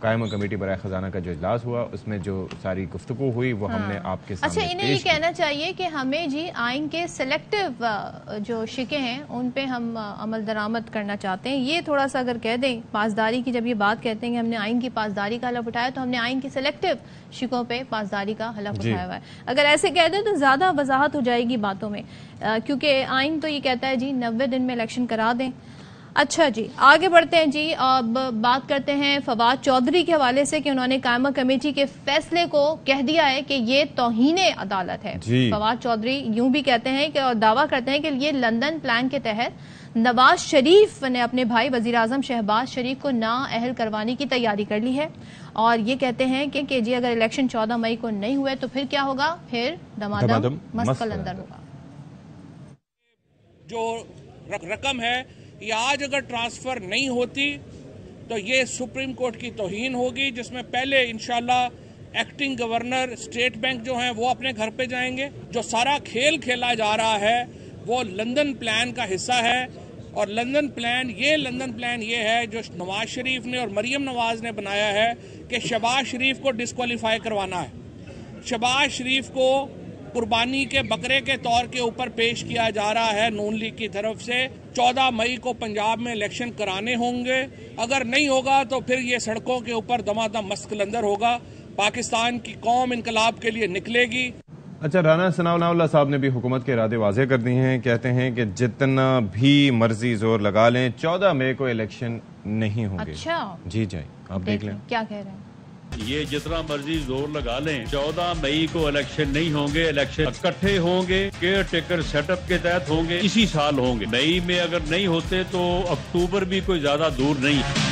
قائمہ کمیٹی برائے خزانہ کا جو اجلاس ہوا اس میں جو ساری گفتگو ہوئی وہ ہم نے آپ کے سامنے اچھا، انہیں یہ کہنا چاہیے کہ ہمیں جی آئین کے سلیکٹیو جو شکیں ہیں ان پہ ہم عمل درآمد کرنا چاہتے ہیں، یہ تھوڑا سا اگر کہہ دیں پاسداری کی، جب یہ بات کہتے ہیں کہ ہم نے آئین کی پاسداری کا حلف اٹھایا تو ہم نے آئین کی سلیکٹیو شکوں پہ پاسداری کا حلف اٹھایا ہوا ہے. اگر ایسے کہہ دیں تو زیادہ وضاحت ہو جائے گی باتوں میں، کیونکہ آئین تو یہ کہتا ہے جی 90 دن میں الیکشن کرا دیں. اچھا جی، آگے بڑھتے ہیں جی. اب بات کرتے ہیں فواد چودھری کے حوالے سے کہ انہوں نے قائمہ کمیٹی کے فیصلے کو کہہ دیا ہے کہ یہ توہین عدالت ہے. فواد چودھری یوں بھی کہتے ہیں کہ اور دعویٰ کرتے ہیں کہ یہ لندن پلان کے تحت نواز شریف نے اپنے بھائی وزیر اعظم شہباز شریف کو نااہل کروانے کی تیاری کر لی ہے، اور یہ کہتے ہیں کہ جی اگر الیکشن 14 مئی کو نہیں ہوئے تو پھر کیا ہوگا، پھر دمادم مست قلندر ہوگا. جو رقم ہے یہ آج اگر ٹرانسفر نہیں ہوتی تو یہ سپریم کورٹ کی توہین ہوگی، جس میں پہلے انشاءاللہ ایکٹنگ گورنر اسٹیٹ بینک جو ہیں وہ اپنے گھر پہ جائیں گے. جو سارا کھیل کھیلا جا رہا ہے وہ لندن پلان کا حصہ ہے، اور لندن پلان یہ ہے جو نواز شریف نے اور مریم نواز نے بنایا ہے کہ شہباز شریف کو ڈسکوالیفائی کروانا ہے. شہباز شریف کو قربانی کے بکرے کے طور کے اوپر پیش کیا جا رہا ہے نون لیگ کی طرف سے. 14 مئی کو پنجاب میں الیکشن کرانے ہوں گے، اگر نہیں ہوگا تو پھر یہ سڑکوں کے اوپر دمادم مست قلندر ہوگا. پاکستان کی قوم انقلاب کے لیے نکلے گی. اچھا، رانا ثناء اللہ صاحب نے بھی حکومت کے ارادے واضح کر دیے ہیں، کہتے ہیں کہ جتنا بھی مرضی زور لگا لیں 14 مئی کو الیکشن نہیں ہوں گے. اچھا جی جائیں آپ دیکھ لیں کیا کہہ رہے ہیں. یہ جتنا مرضی زور لگا لیں 14 مئی کو الیکشن نہیں ہوں گے. الیکشن اکٹھے ہوں گے، کیئر ٹیکر سیٹ اپ کے تحت ہوں گے، اسی سال ہوں گے. مئی میں اگر نہیں ہوتے تو اکتوبر بھی کوئی زیادہ دور نہیں ہے.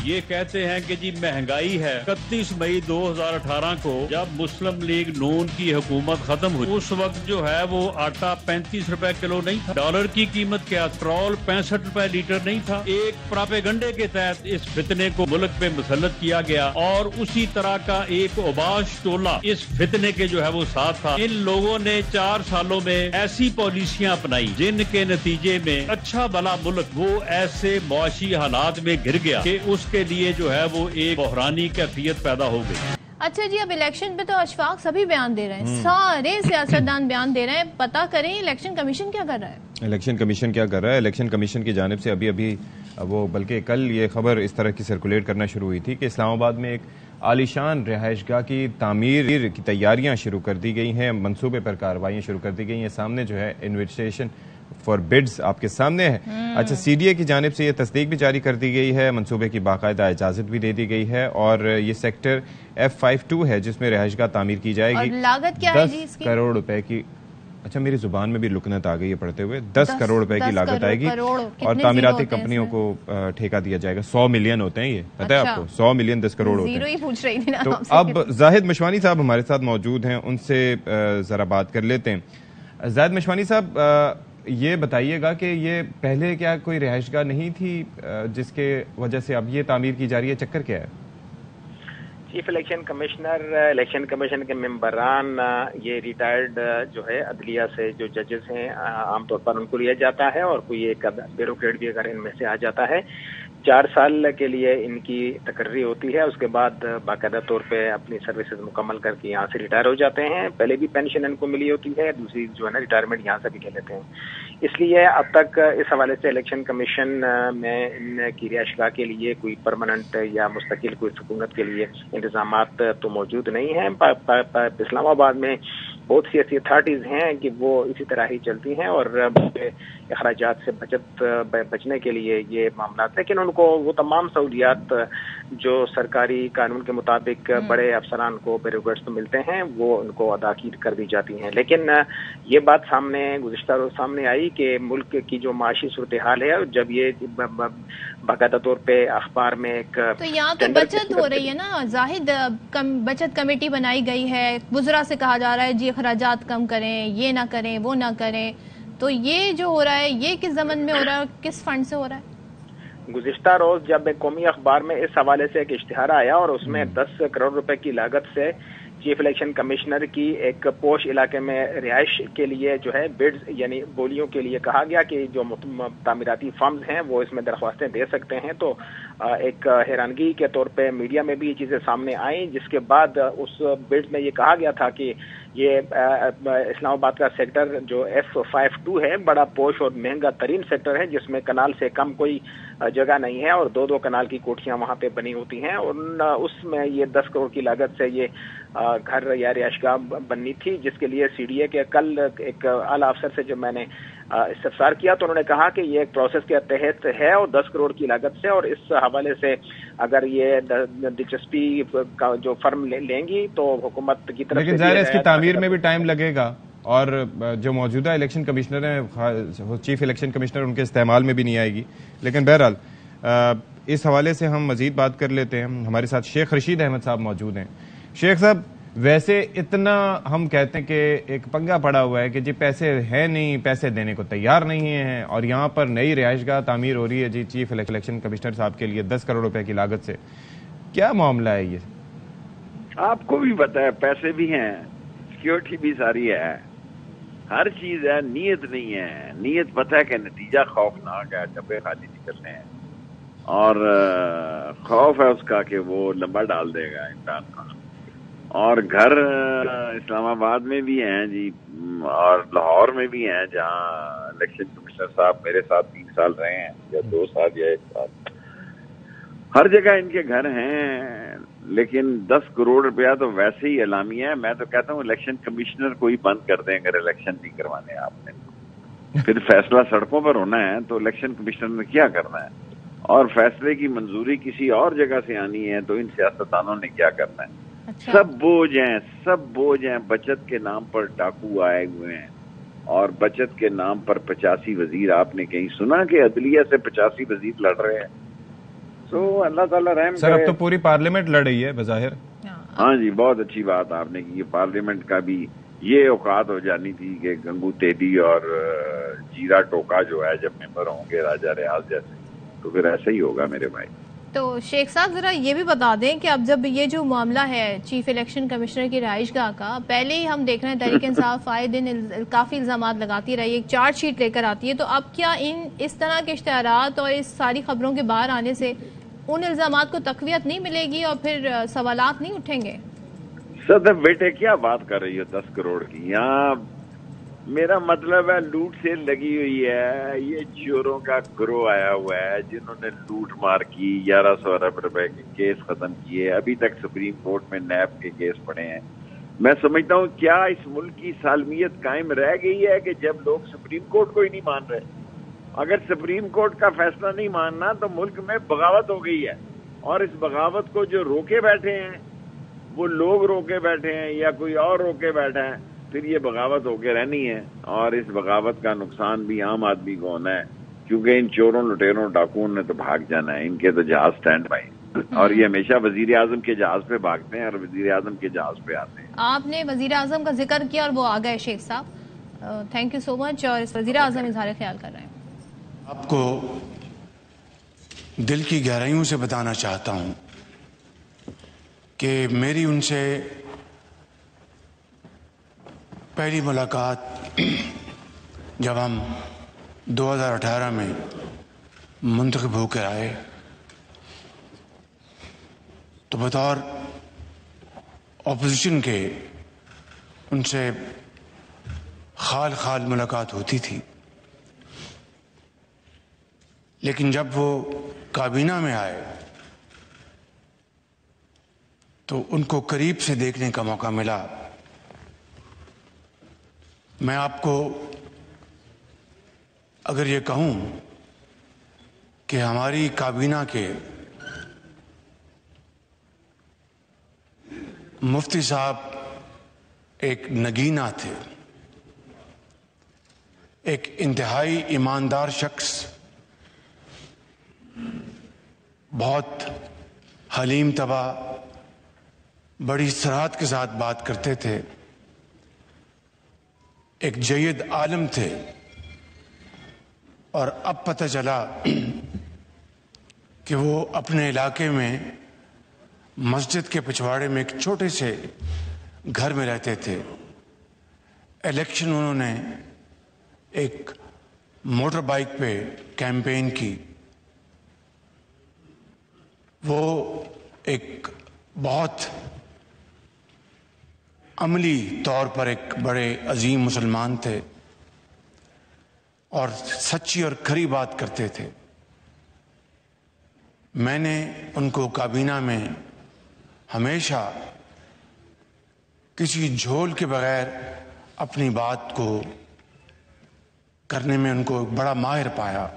یہ کہتے ہیں کہ جی مہنگائی ہے. 31 مئی 2018 کو جب مسلم لیگ نون کی حکومت ختم ہوئی اس وقت جو ہے وہ آٹا 35 روپے کلو نہیں تھا. ڈالر کی قیمت کیا، پٹرول 65 روپے لیٹر نہیں تھا. ایک پراپیگنڈے کے تحت اس فتنے کو ملک پہ مسلط کیا گیا، اور اسی طرح کا ایک اوباش ٹولہ اس فتنے کے جو ہے وہ ساتھ تھا. ان لوگوں نے 4 سالوں میں ایسی پالیسیاں اپنائی جن کے نتیجے میں اچھا بھلا ملک وہ ایسے معاشی حالات میں گر گیا کہ اس کے لیے جو ہے وہ ایک بحرانی کیفیت پیدا ہو گئی. اچھا جی، اب الیکشن پہ تو اشفاق سبھی بیان دے رہے ہیں، سارے سیاستدان بیان دے رہے ہیں. پتہ کریں الیکشن کمیشن کیا کر رہا ہے. الیکشن کمیشن کیا کر رہا ہے؟ الیکشن کمیشن کی جانب سے ابھی وہ بلکہ کل یہ خبر اس طرح کی سرکولیٹ کرنا شروع ہوئی تھی کہ اسلام آباد میں ایک عالیشان رہائش گاہ کی تعمیر کی تیاریاں شروع کر دی گئی ہیں، منصوبے پر کارروائیاں شروع کر دی گئی ہیں. سامنے جو ہے انویٹیشن فار بڈز آپ کے سامنے ہے. اچھا، سی ڈی اے کی جانب سے یہ تصدیق بھی جاری کر دی گئی ہے، منصوبے کی باقاعدہ اجازت بھی دے دی گئی ہے، اور یہ سیکٹر F52 ہے جس میں رہائش گاہ تعمیر کی جائے گی. لاگت کیا ہے جی اس کی؟ 10 کروڑ روپے کی. اچھا، میری زبان میں بھی لکنت آ گئی ہے پڑھتے ہوئے. 10 کروڑ روپے کی لاگت آئے گی، اور تعمیراتی کمپنیوں کو ٹھیکہ دیا جائے گا. 100 ملین ہوتے ہیں، یہ پتہ ہے آپ کو؟ 100 ملین 10 کروڑ ہوتے ہیں. تو اب زاہد مشوانی صاحب ہمارے ساتھ موجود ہیں، ان سے ذرا بات کر لیتے ہیں. زاہد مشوانی صاحب، یہ بتائیے گا کہ یہ پہلے کیا کوئی رہائش گاہ نہیں تھی جس کے وجہ سے اب یہ تعمیر کی جا رہی ہے؟ چکر کیا ہے؟ Chief election commissioner, election commission کے ممبران، یہ ریٹائرڈ جو ہے عدلیہ سے جو ججز ہیں عام طور پر ان کو لیا جاتا ہے، اور کوئی ایک بیوروکریٹ بھی اگر ان میں سے آ جاتا ہے. 4 سال کے لیے ان کی تقرری ہوتی ہے، اس کے بعد باقاعدہ طور پہ اپنی سروسز مکمل کر کے یہاں سے ریٹائر ہو جاتے ہیں. پہلے بھی پینشن ان کو ملی ہوتی ہے، دوسری جو ہے نا ریٹائرمنٹ یہاں سے بھی لے لیتے ہیں. اس لیے اب تک اس حوالے سے الیکشن کمیشن میں ان کی رہائش گاہ کے لیے کوئی پرماننٹ یا مستقل کوئی سکونت کے لیے انتظامات تو موجود نہیں ہیں. اسلام آباد میں بہت سی ایسی اتھارٹیز ہیں کہ وہ اسی طرح ہی چلتی ہیں، اور اخراجات سے بچنے کے لیے یہ معاملات، لیکن ان کو وہ تمام سہولیات جو سرکاری قانون کے مطابق بڑے افسران کو بیوروکریٹس کو ملتے ہیں وہ ان کو ادا کر دی جاتی ہیں. لیکن یہ بات سامنے گزشتہ روز سامنے آئی کہ ملک کی جو معاشی صورتحال ہے، جب یہ باقاعدہ طور پہ اخبار میں ایک تو یہاں تو بچت ہو رہی ہے نا زاہد، بچت کمیٹی بنائی گئی ہے، وزراء سے کہا جا رہا ہے جی اخراجات کم کریں، یہ نہ کریں وہ نہ کریں. تو یہ جو ہو رہا ہے یہ کس ضمن میں ہو رہا ہے، کس فنڈ سے ہو رہا ہے؟ گزشتہ روز جب ایک قومی اخبار میں اس حوالے سے ایک اشتہار آیا اور اس میں 10 کروڑ روپے کی لاگت سے چیف الیکشن کمشنر کی ایک پوش علاقے میں رہائش کے لیے جو ہے بڈز یعنی بولیوں کے لیے کہا گیا کہ جو تعمیراتی فرمز ہیں وہ اس میں درخواستیں دے سکتے ہیں. تو ایک حیرانگی کے طور پہ میڈیا میں بھی یہ چیزیں سامنے آئیں، جس کے بعد اس بڈ میں یہ کہا گیا تھا کہ یہ اسلام آباد کا سیکٹر جو F52 ہے بڑا پوش اور مہنگا ترین سیکٹر ہے، جس میں کنال سے کم کوئی جگہ نہیں ہے اور 2 کنال کی کوٹھیاں وہاں پہ بنی ہوتی ہیں، اور اس میں یہ 10 کروڑ کی لاگت سے یہ گھر یا رہائش گاہ بننی تھی، جس کے لیے CDA کے کل ایک اعلیٰ افسر سے جب میں نے استفسار کیا تو انہوں نے کہا کہ یہ ایک پروسیس کے تحت ہے اور 10 کروڑ کی لاگت سے، اور اس حوالے سے اگر یہ دلچسپی کا جو فرم لیں گی تو حکومت کی طرف سے، لیکن ظاہر ہے اس کی تعمیر میں بھی ٹائم لگے گا، اور جو موجودہ الیکشن کمشنر ہیں، چیف الیکشن کمشنر، ان کے استعمال میں بھی نہیں آئے گی. لیکن بہرحال اس حوالے سے ہم مزید بات کر لیتے ہیں. ہمارے ساتھ شیخ رشید احمد صاحب موجود ہیں. شیخ صاحب، ویسے اتنا ہم کہتے ہیں کہ ایک پنگا پڑا ہوا ہے کہ جی پیسے ہیں نہیں، پیسے دینے کو تیار نہیں ہیں، اور یہاں پر نئی رہائش گاہ تعمیر ہو رہی ہے جی چیف الیکشن کمشنر صاحب کے لیے 10 کروڑ روپے کی لاگت سے. کیا معاملہ ہے یہ؟ آپ کو بھی پتا ہے پیسے بھی ہیں، سیکیورٹی بھی ساری ہے، ہر چیز ہے، نیت نہیں ہے. نیت پتہ ہے کہ نتیجہ خوفناک ہے، ڈبے خالی نکلنے ہیں، اور خوف ہے اس کا کہ وہ لمبا ڈال دے گا عمران خان. اور گھر اسلام آباد میں بھی ہیں جی، اور لاہور میں بھی ہیں جہاں الیکشن کمشنر صاحب میرے ساتھ 3 سال رہے ہیں، یا 2 سال یا 1 سال. ہر جگہ ان کے گھر ہیں، لیکن 10 کروڑ روپیہ تو ویسے ہی اعلامیہ ہے. میں تو کہتا ہوں الیکشن کمشنر کو ہی بند کر دیں اگر الیکشن نہیں کروانے آپ نے. پھر فیصلہ سڑکوں پر ہونا ہے تو الیکشن کمشنر نے کیا کرنا ہے، اور فیصلے کی منظوری کسی اور جگہ سے آنی ہے تو ان سیاستدانوں نے کیا کرنا ہے. سب بوجھ ہیں. بچت کے نام پر ڈاکو آئے ہوئے ہیں، اور بچت کے نام پر 85 وزیر. آپ نے کہیں سنا کہ عدلیہ سے 85 وزیر لڑ رہے ہیں؟ سو اللہ تعالیٰ رحم کرے. سر اب تو پوری پارلیمنٹ لڑ رہی ہے بظاہر. ہاں جی، بہت اچھی بات آپ نے کی. پارلیمنٹ کا بھی یہ اوقات ہو جانی تھی کہ گنگو تیلی اور جیرا ٹوکا جو ہے جب ممبر ہوں گے راجہ ریاض جیسے، تو پھر ایسا ہی ہوگا میرے بھائی. تو شیخ صاحب ذرا یہ بھی بتا دیں کہ اب جب یہ جو معاملہ ہے چیف الیکشن کمشنر کی رہائش گاہ کا، پہلے ہی ہم دیکھ رہے ہیں تحریک انصاف آئے دن کافی الزامات لگاتی رہی، ایک چارج شیٹ لے کر آتی ہے، تو اب کیا اس طرح کے اشتہارات اور اس ساری خبروں کے باہر آنے سے ان الزامات کو تقویت نہیں ملے گی اور پھر سوالات نہیں اٹھیں گے؟ صدر بیٹے کیا بات کر رہی ہو 10 کروڑ کی؟ یہاں میرا مطلب ہے لوٹ سے لگی ہوئی ہے. یہ چوروں کا گروہ آیا ہوا ہے جنہوں نے لوٹ مار کی، 1100 ارب روپے کے کیس ختم کیے. ابھی تک سپریم کورٹ میں نیب کے کیس پڑے ہیں. میں سمجھتا ہوں کیا اس ملک کی سالمیت قائم رہ گئی ہے کہ جب لوگ سپریم کورٹ کو ہی نہیں مان رہے؟ اگر سپریم کورٹ کا فیصلہ نہیں ماننا تو ملک میں بغاوت ہو گئی ہے، اور اس بغاوت کو جو روکے بیٹھے ہیں وہ لوگ روکے بیٹھے ہیں یا کوئی اور روکے بیٹھا ہے، پھر یہ بغاوت ہو کے رہنی ہے. اور اس بغاوت کا نقصان بھی عام آدمی کو ہونا ہے، کیونکہ ان چوروں لٹیروں ڈاکوؤں نے تو بھاگ جانا ہے. ان کے تو جہاز سٹینڈ بائی، اور یہ ہمیشہ وزیر اعظم کے جہاز پہ بھاگتے ہیں اور وزیر اعظم کے جہاز پہ آتے ہیں. آپ نے وزیر اعظم کا ذکر کیا اور وہ آ گئے شیخ صاحب، تھینک یو سو مچ. اور اس وزیر اعظم اظہار خیال کر رہے ہیں. آپ کو دل کی گہرائیوں سے بتانا چاہتا ہوں کہ میری ان سے پہلی ملاقات جب ہم 2018 میں منتخب ہو کر آئے تو بطور اپوزیشن کے ان سے خال خال ملاقات ہوتی تھی، لیکن جب وہ کابینہ میں آئے تو ان کو قریب سے دیکھنے کا موقع ملا. میں آپ کو اگر یہ کہوں کہ ہماری کابینہ کے مفتی صاحب ایک نگینہ تھے، ایک انتہائی ایماندار شخص، بہت حلیم طبع، بڑی صراحت کے ساتھ بات کرتے تھے، ایک جید عالم تھے. اور اب پتہ چلا کہ وہ اپنے علاقے میں مسجد کے پچھواڑے میں ایک چھوٹے سے گھر میں رہتے تھے. الیکشن انہوں نے ایک موٹر بائک پہ کیمپین کی. وہ ایک بہت عملی طور پر ایک بڑے عظیم مسلمان تھے اور سچی اور کھری بات کرتے تھے. میں نے ان کو کابینہ میں ہمیشہ کسی جھول کے بغیر اپنی بات کو کرنے میں ان کو بڑا ماہر پایا.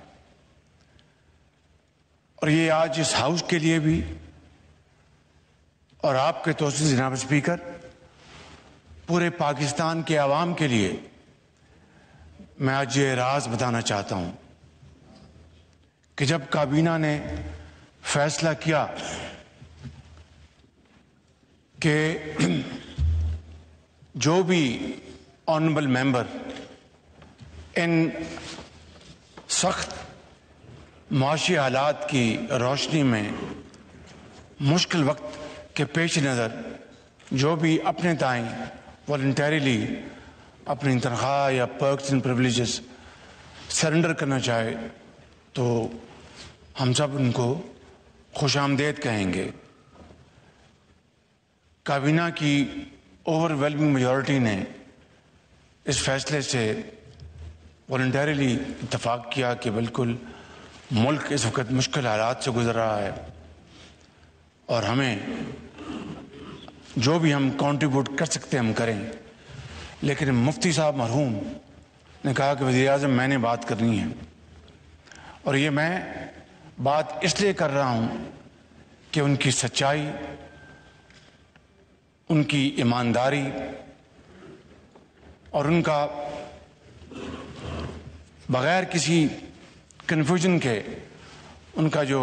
اور یہ آج اس ہاؤس کے لیے بھی اور آپ کے توسط سے جناب اسپیکر پورے پاکستان کے عوام کے لیے میں آج یہ راز بتانا چاہتا ہوں کہ جب کابینہ نے فیصلہ کیا کہ جو بھی آنریبل ممبر ان سخت معاشی حالات کی روشنی میں مشکل وقت کے پیش نظر جو بھی اپنے تائیں والنٹریلی اپنی تنخواہ یا پرکس اینڈ پریولیجز سرنڈر کرنا چاہے تو ہم سب ان کو خوش آمدید کہیں گے. کابینہ کی اوور ویلمنگ میجورٹی نے اس فیصلے سے والنٹریلی اتفاق کیا کہ بالکل ملک اس وقت مشکل حالات سے گزر رہا ہے اور ہمیں جو بھی ہم کنٹریبیوٹ کر سکتے ہم کریں. لیکن مفتی صاحب مرحوم نے کہا کہ وزیر اعظم میں نے بات کرنی ہے اور یہ میں بات اس لیے کر رہا ہوں کہ ان کی سچائی، ان کی ایمانداری اور ان کا بغیر کسی کنفیوژن کے ان کا جو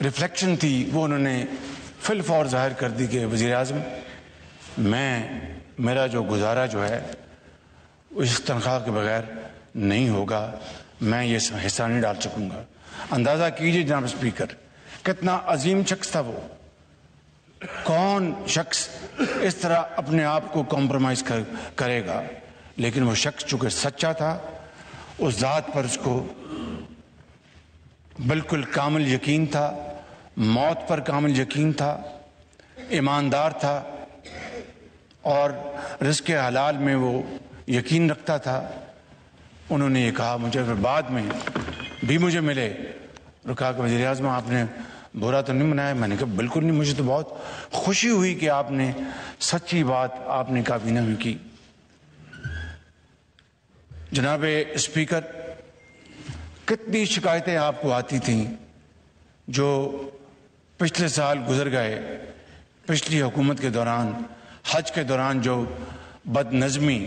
ریفلیکشن تھی وہ انہوں نے فی الفور ظاہر کر دی کہ وزیر اعظم میرا جو گزارا جو ہے اس تنخواہ کے بغیر نہیں ہوگا، میں یہ حصہ نہیں ڈال سکوں گا. اندازہ کیجیے جناب اسپیکر کتنا عظیم شخص تھا وہ. کون شخص اس طرح اپنے آپ کو کمپرومائز کرے گا؟ لیکن وہ شخص چونکہ سچا تھا، اس ذات پر اس کو بالکل کامل یقین تھا، موت پر کامل یقین تھا، ایماندار تھا اور رزق حلال میں وہ یقین رکھتا تھا. انہوں نے یہ کہا مجھے پھر بعد میں بھی مجھے ملے اور کہا کہ وزیر اعظم آپ نے برا تو نہیں منایا. میں نے کہا بالکل نہیں، مجھے تو بہت خوشی ہوئی کہ آپ نے سچی بات آپ نے کابینہ میں کی. جناب اسپیکر کتنی شکایتیں آپ کو آتی تھیں جو پچھلے سال گزر گئے، پچھلی حکومت کے دوران، حج کے دوران جو بد نظمی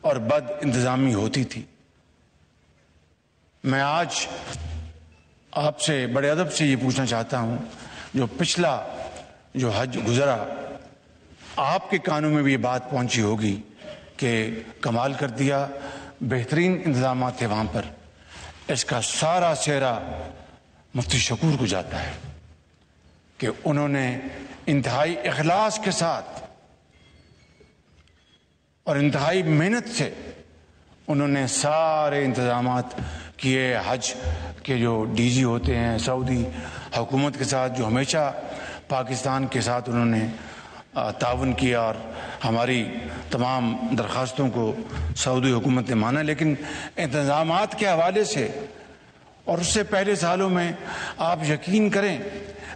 اور بد انتظامی ہوتی تھی. میں آج آپ سے بڑے ادب سے یہ پوچھنا چاہتا ہوں، جو پچھلا جو حج گزرا آپ کے کانوں میں بھی یہ بات پہنچی ہوگی کہ کمال کر دیا، بہترین انتظامات تھے وہاں پر. اس کا سارا سہرا مفتی شکور کو جاتا ہے کہ انہوں نے انتہائی اخلاص کے ساتھ اور انتہائی محنت سے انہوں نے سارے انتظامات کیے. حج کے جو ڈی جی ہوتے ہیں سعودی حکومت کے ساتھ، جو ہمیشہ پاکستان کے ساتھ انہوں نے تعاون کیا اور ہماری تمام درخواستوں کو سعودی حکومت نے مانا. لیکن انتظامات کے حوالے سے اور اس سے پہلے سالوں میں آپ یقین کریں،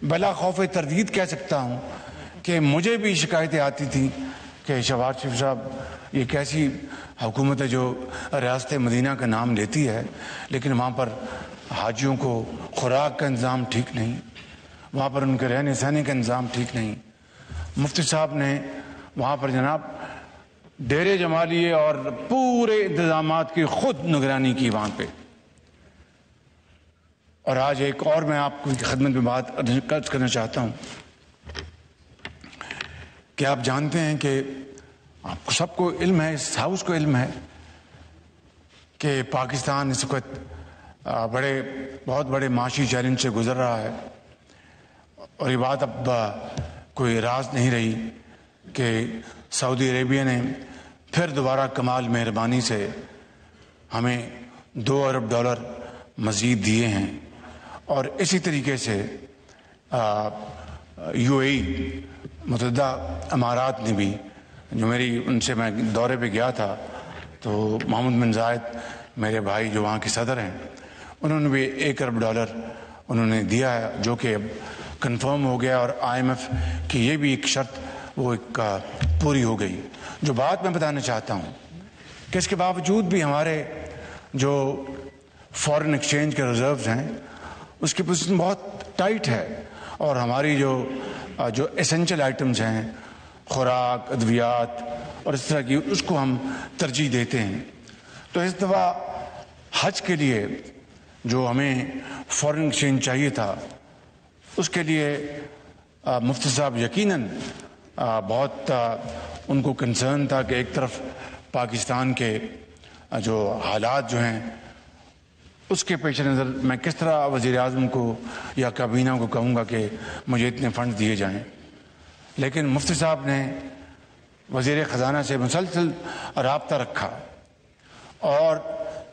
بلا خوف تردید کہہ سکتا ہوں کہ مجھے بھی شکایتیں آتی تھیں کہ شہباز شریف صاحب یہ کیسی حکومت ہے جو ریاست مدینہ کا نام لیتی ہے لیکن وہاں پر حاجیوں کو خوراک کا انتظام ٹھیک نہیں، وہاں پر ان کے رہنے سہنے کا انتظام ٹھیک نہیں. مفتی صاحب نے وہاں پر جناب ڈیرے جما لیے اور پورے انتظامات کی خود نگرانی کی وہاں پہ. اور آج ایک اور میں آپ کی خدمت میں بات عرض کرنا چاہتا ہوں کہ آپ جانتے ہیں کہ آپ کو سب کو علم ہے، اس ہاؤس کو علم ہے کہ پاکستان اس وقت بہت بڑے معاشی چیلنج سے گزر رہا ہے. اور یہ بات اب کوئی راز نہیں رہی کہ سعودی عربیہ نے پھر دوبارہ کمال مہربانی سے ہمیں $2 ارب مزید دیے ہیں، اور اسی طریقے سے UAE متحدہ امارات نے بھی، جو ان سے میں دورے پہ گیا تھا تو محمد بن زائد میرے بھائی جو وہاں کے صدر ہیں، انہوں نے بھی $1 ارب انہوں نے دیا ہے، جو کہ اب کنفرم ہو گیا، اور IMF کی یہ بھی ایک شرط وہ ایک پوری ہو گئی۔ جو بات میں بتانا چاہتا ہوں کہ اس کے باوجود بھی ہمارے جو فارن ایکسچینج کے ریزروز ہیں اس کی پوزیشن بہت ٹائٹ ہے، اور ہماری جو ایسنشل آئٹمز ہیں، خوراک، ادویات اور اس طرح کی، اس کو ہم ترجیح دیتے ہیں۔ تو اس دفعہ حج کے لیے جو ہمیں فارن ایکسچینج چاہیے تھا، اس کے لیے مفتی صاحب یقیناً بہت ان کو کنسرن تھا کہ ایک طرف پاکستان کے جو حالات جو ہیں اس کے پیش نظر میں کس طرح وزیر اعظم کو یا کابینہ کو کہوں گا کہ مجھے اتنے فنڈ دیے جائیں، لیکن مفتی صاحب نے وزیر خزانہ سے مسلسل رابطہ رکھا، اور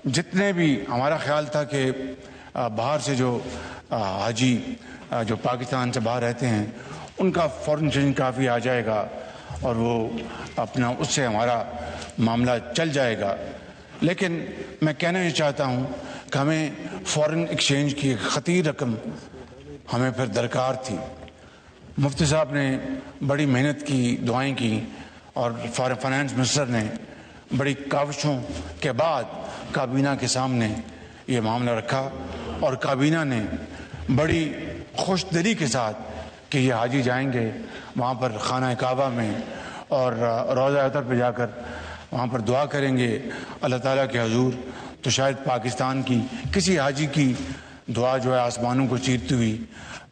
جتنے بھی ہمارا خیال تھا کہ باہر سے جو حاجی جو پاکستان سے باہر رہتے ہیں ان کا فارن ایکسچینج کافی آ جائے گا، اور وہ اپنا اس سے ہمارا معاملہ چل جائے گا۔ لیکن میں کہنا یہ چاہتا ہوں کہ ہمیں فارن ایکسچینج کی ایک خطیر رقم ہمیں پھر درکار تھی۔ مفتی صاحب نے بڑی محنت کی، دعائیں کی، اور فائنانس منسٹر نے بڑی کاوشوں کے بعد کابینہ کے سامنے یہ معاملہ رکھا، اور کابینہ نے بڑی خوش دلی کے ساتھ کہ یہ حاجی جائیں گے وہاں پر خانہ کعبہ میں اور روضہ اطہر پہ جا کر وہاں پر دعا کریں گے اللہ تعالیٰ کے حضور، تو شاید پاکستان کی کسی حاجی کی دعا جو ہے آسمانوں کو چیرتی ہوئی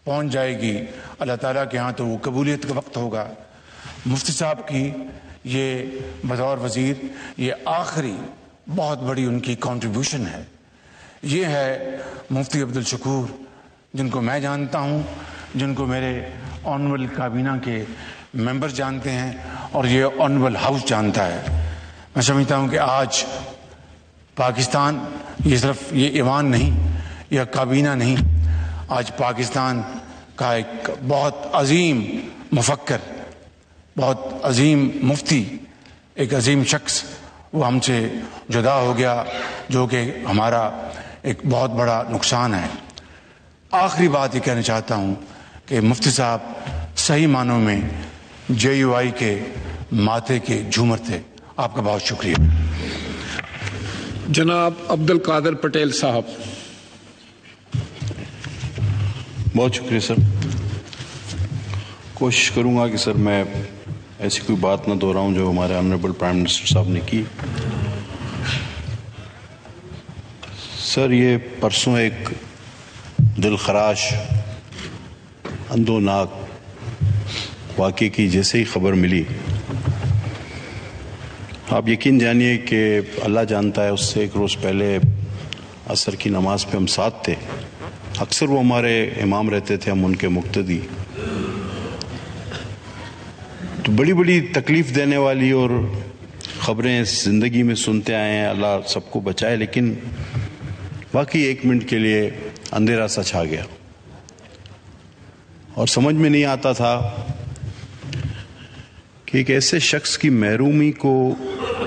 پہنچ جائے گی اللہ تعالیٰ کے ہاں، تو وہ قبولیت کا وقت ہوگا۔ مفتی صاحب کی یہ بطور وزیر یہ آخری بہت بڑی ان کی کنٹریبیوشن ہے۔ یہ ہے مفتی عبدالشکور، جن کو میں جانتا ہوں، جن کو میرے آنریبل کابینہ کے ممبر جانتے ہیں، اور یہ آنریبل ہاؤس جانتا ہے۔ میں سمجھتا ہوں کہ آج پاکستان یہ صرف یہ ایوان نہیں یا کابینہ نہیں، آج پاکستان کا ایک بہت عظیم مفکر، بہت عظیم مفتی، ایک عظیم شخص وہ ہم سے جدا ہو گیا، جو کہ ہمارا ایک بہت بڑا نقصان ہے۔ آخری بات یہ کہنا چاہتا ہوں کہ مفتی صاحب صحیح معنوں میں JUI کے ماتھے کے جھومر تھے۔ آپ کا بہت شکریہ۔ جناب عبدالقادر پٹیل صاحب۔ بہت شکریہ سر۔ کوشش کروں گا کہ سر میں ایسی کوئی بات نہ دہراؤں جو ہمارے آنریبل پرائم منسٹر صاحب نے کی۔ سر یہ پرسوں ایک دل خراش اندوناک واقعے کی جیسے ہی خبر ملی، آپ یقین جانیے کہ اللہ جانتا ہے اس سے ایک روز پہلے عصر کی نماز پہ ہم ساتھ تھے، اکثر وہ ہمارے امام رہتے تھے، ہم ان کے مقتدی، تو بڑی بڑی تکلیف دینے والی اور خبریں زندگی میں سنتے آئے ہیں، اللہ سب کو بچائے، لیکن واقعی 1 منٹ کے لیے اندھیرا سا چھا گیا، اور سمجھ میں نہیں آتا تھا کہ ایک ایسے شخص کی محرومی کو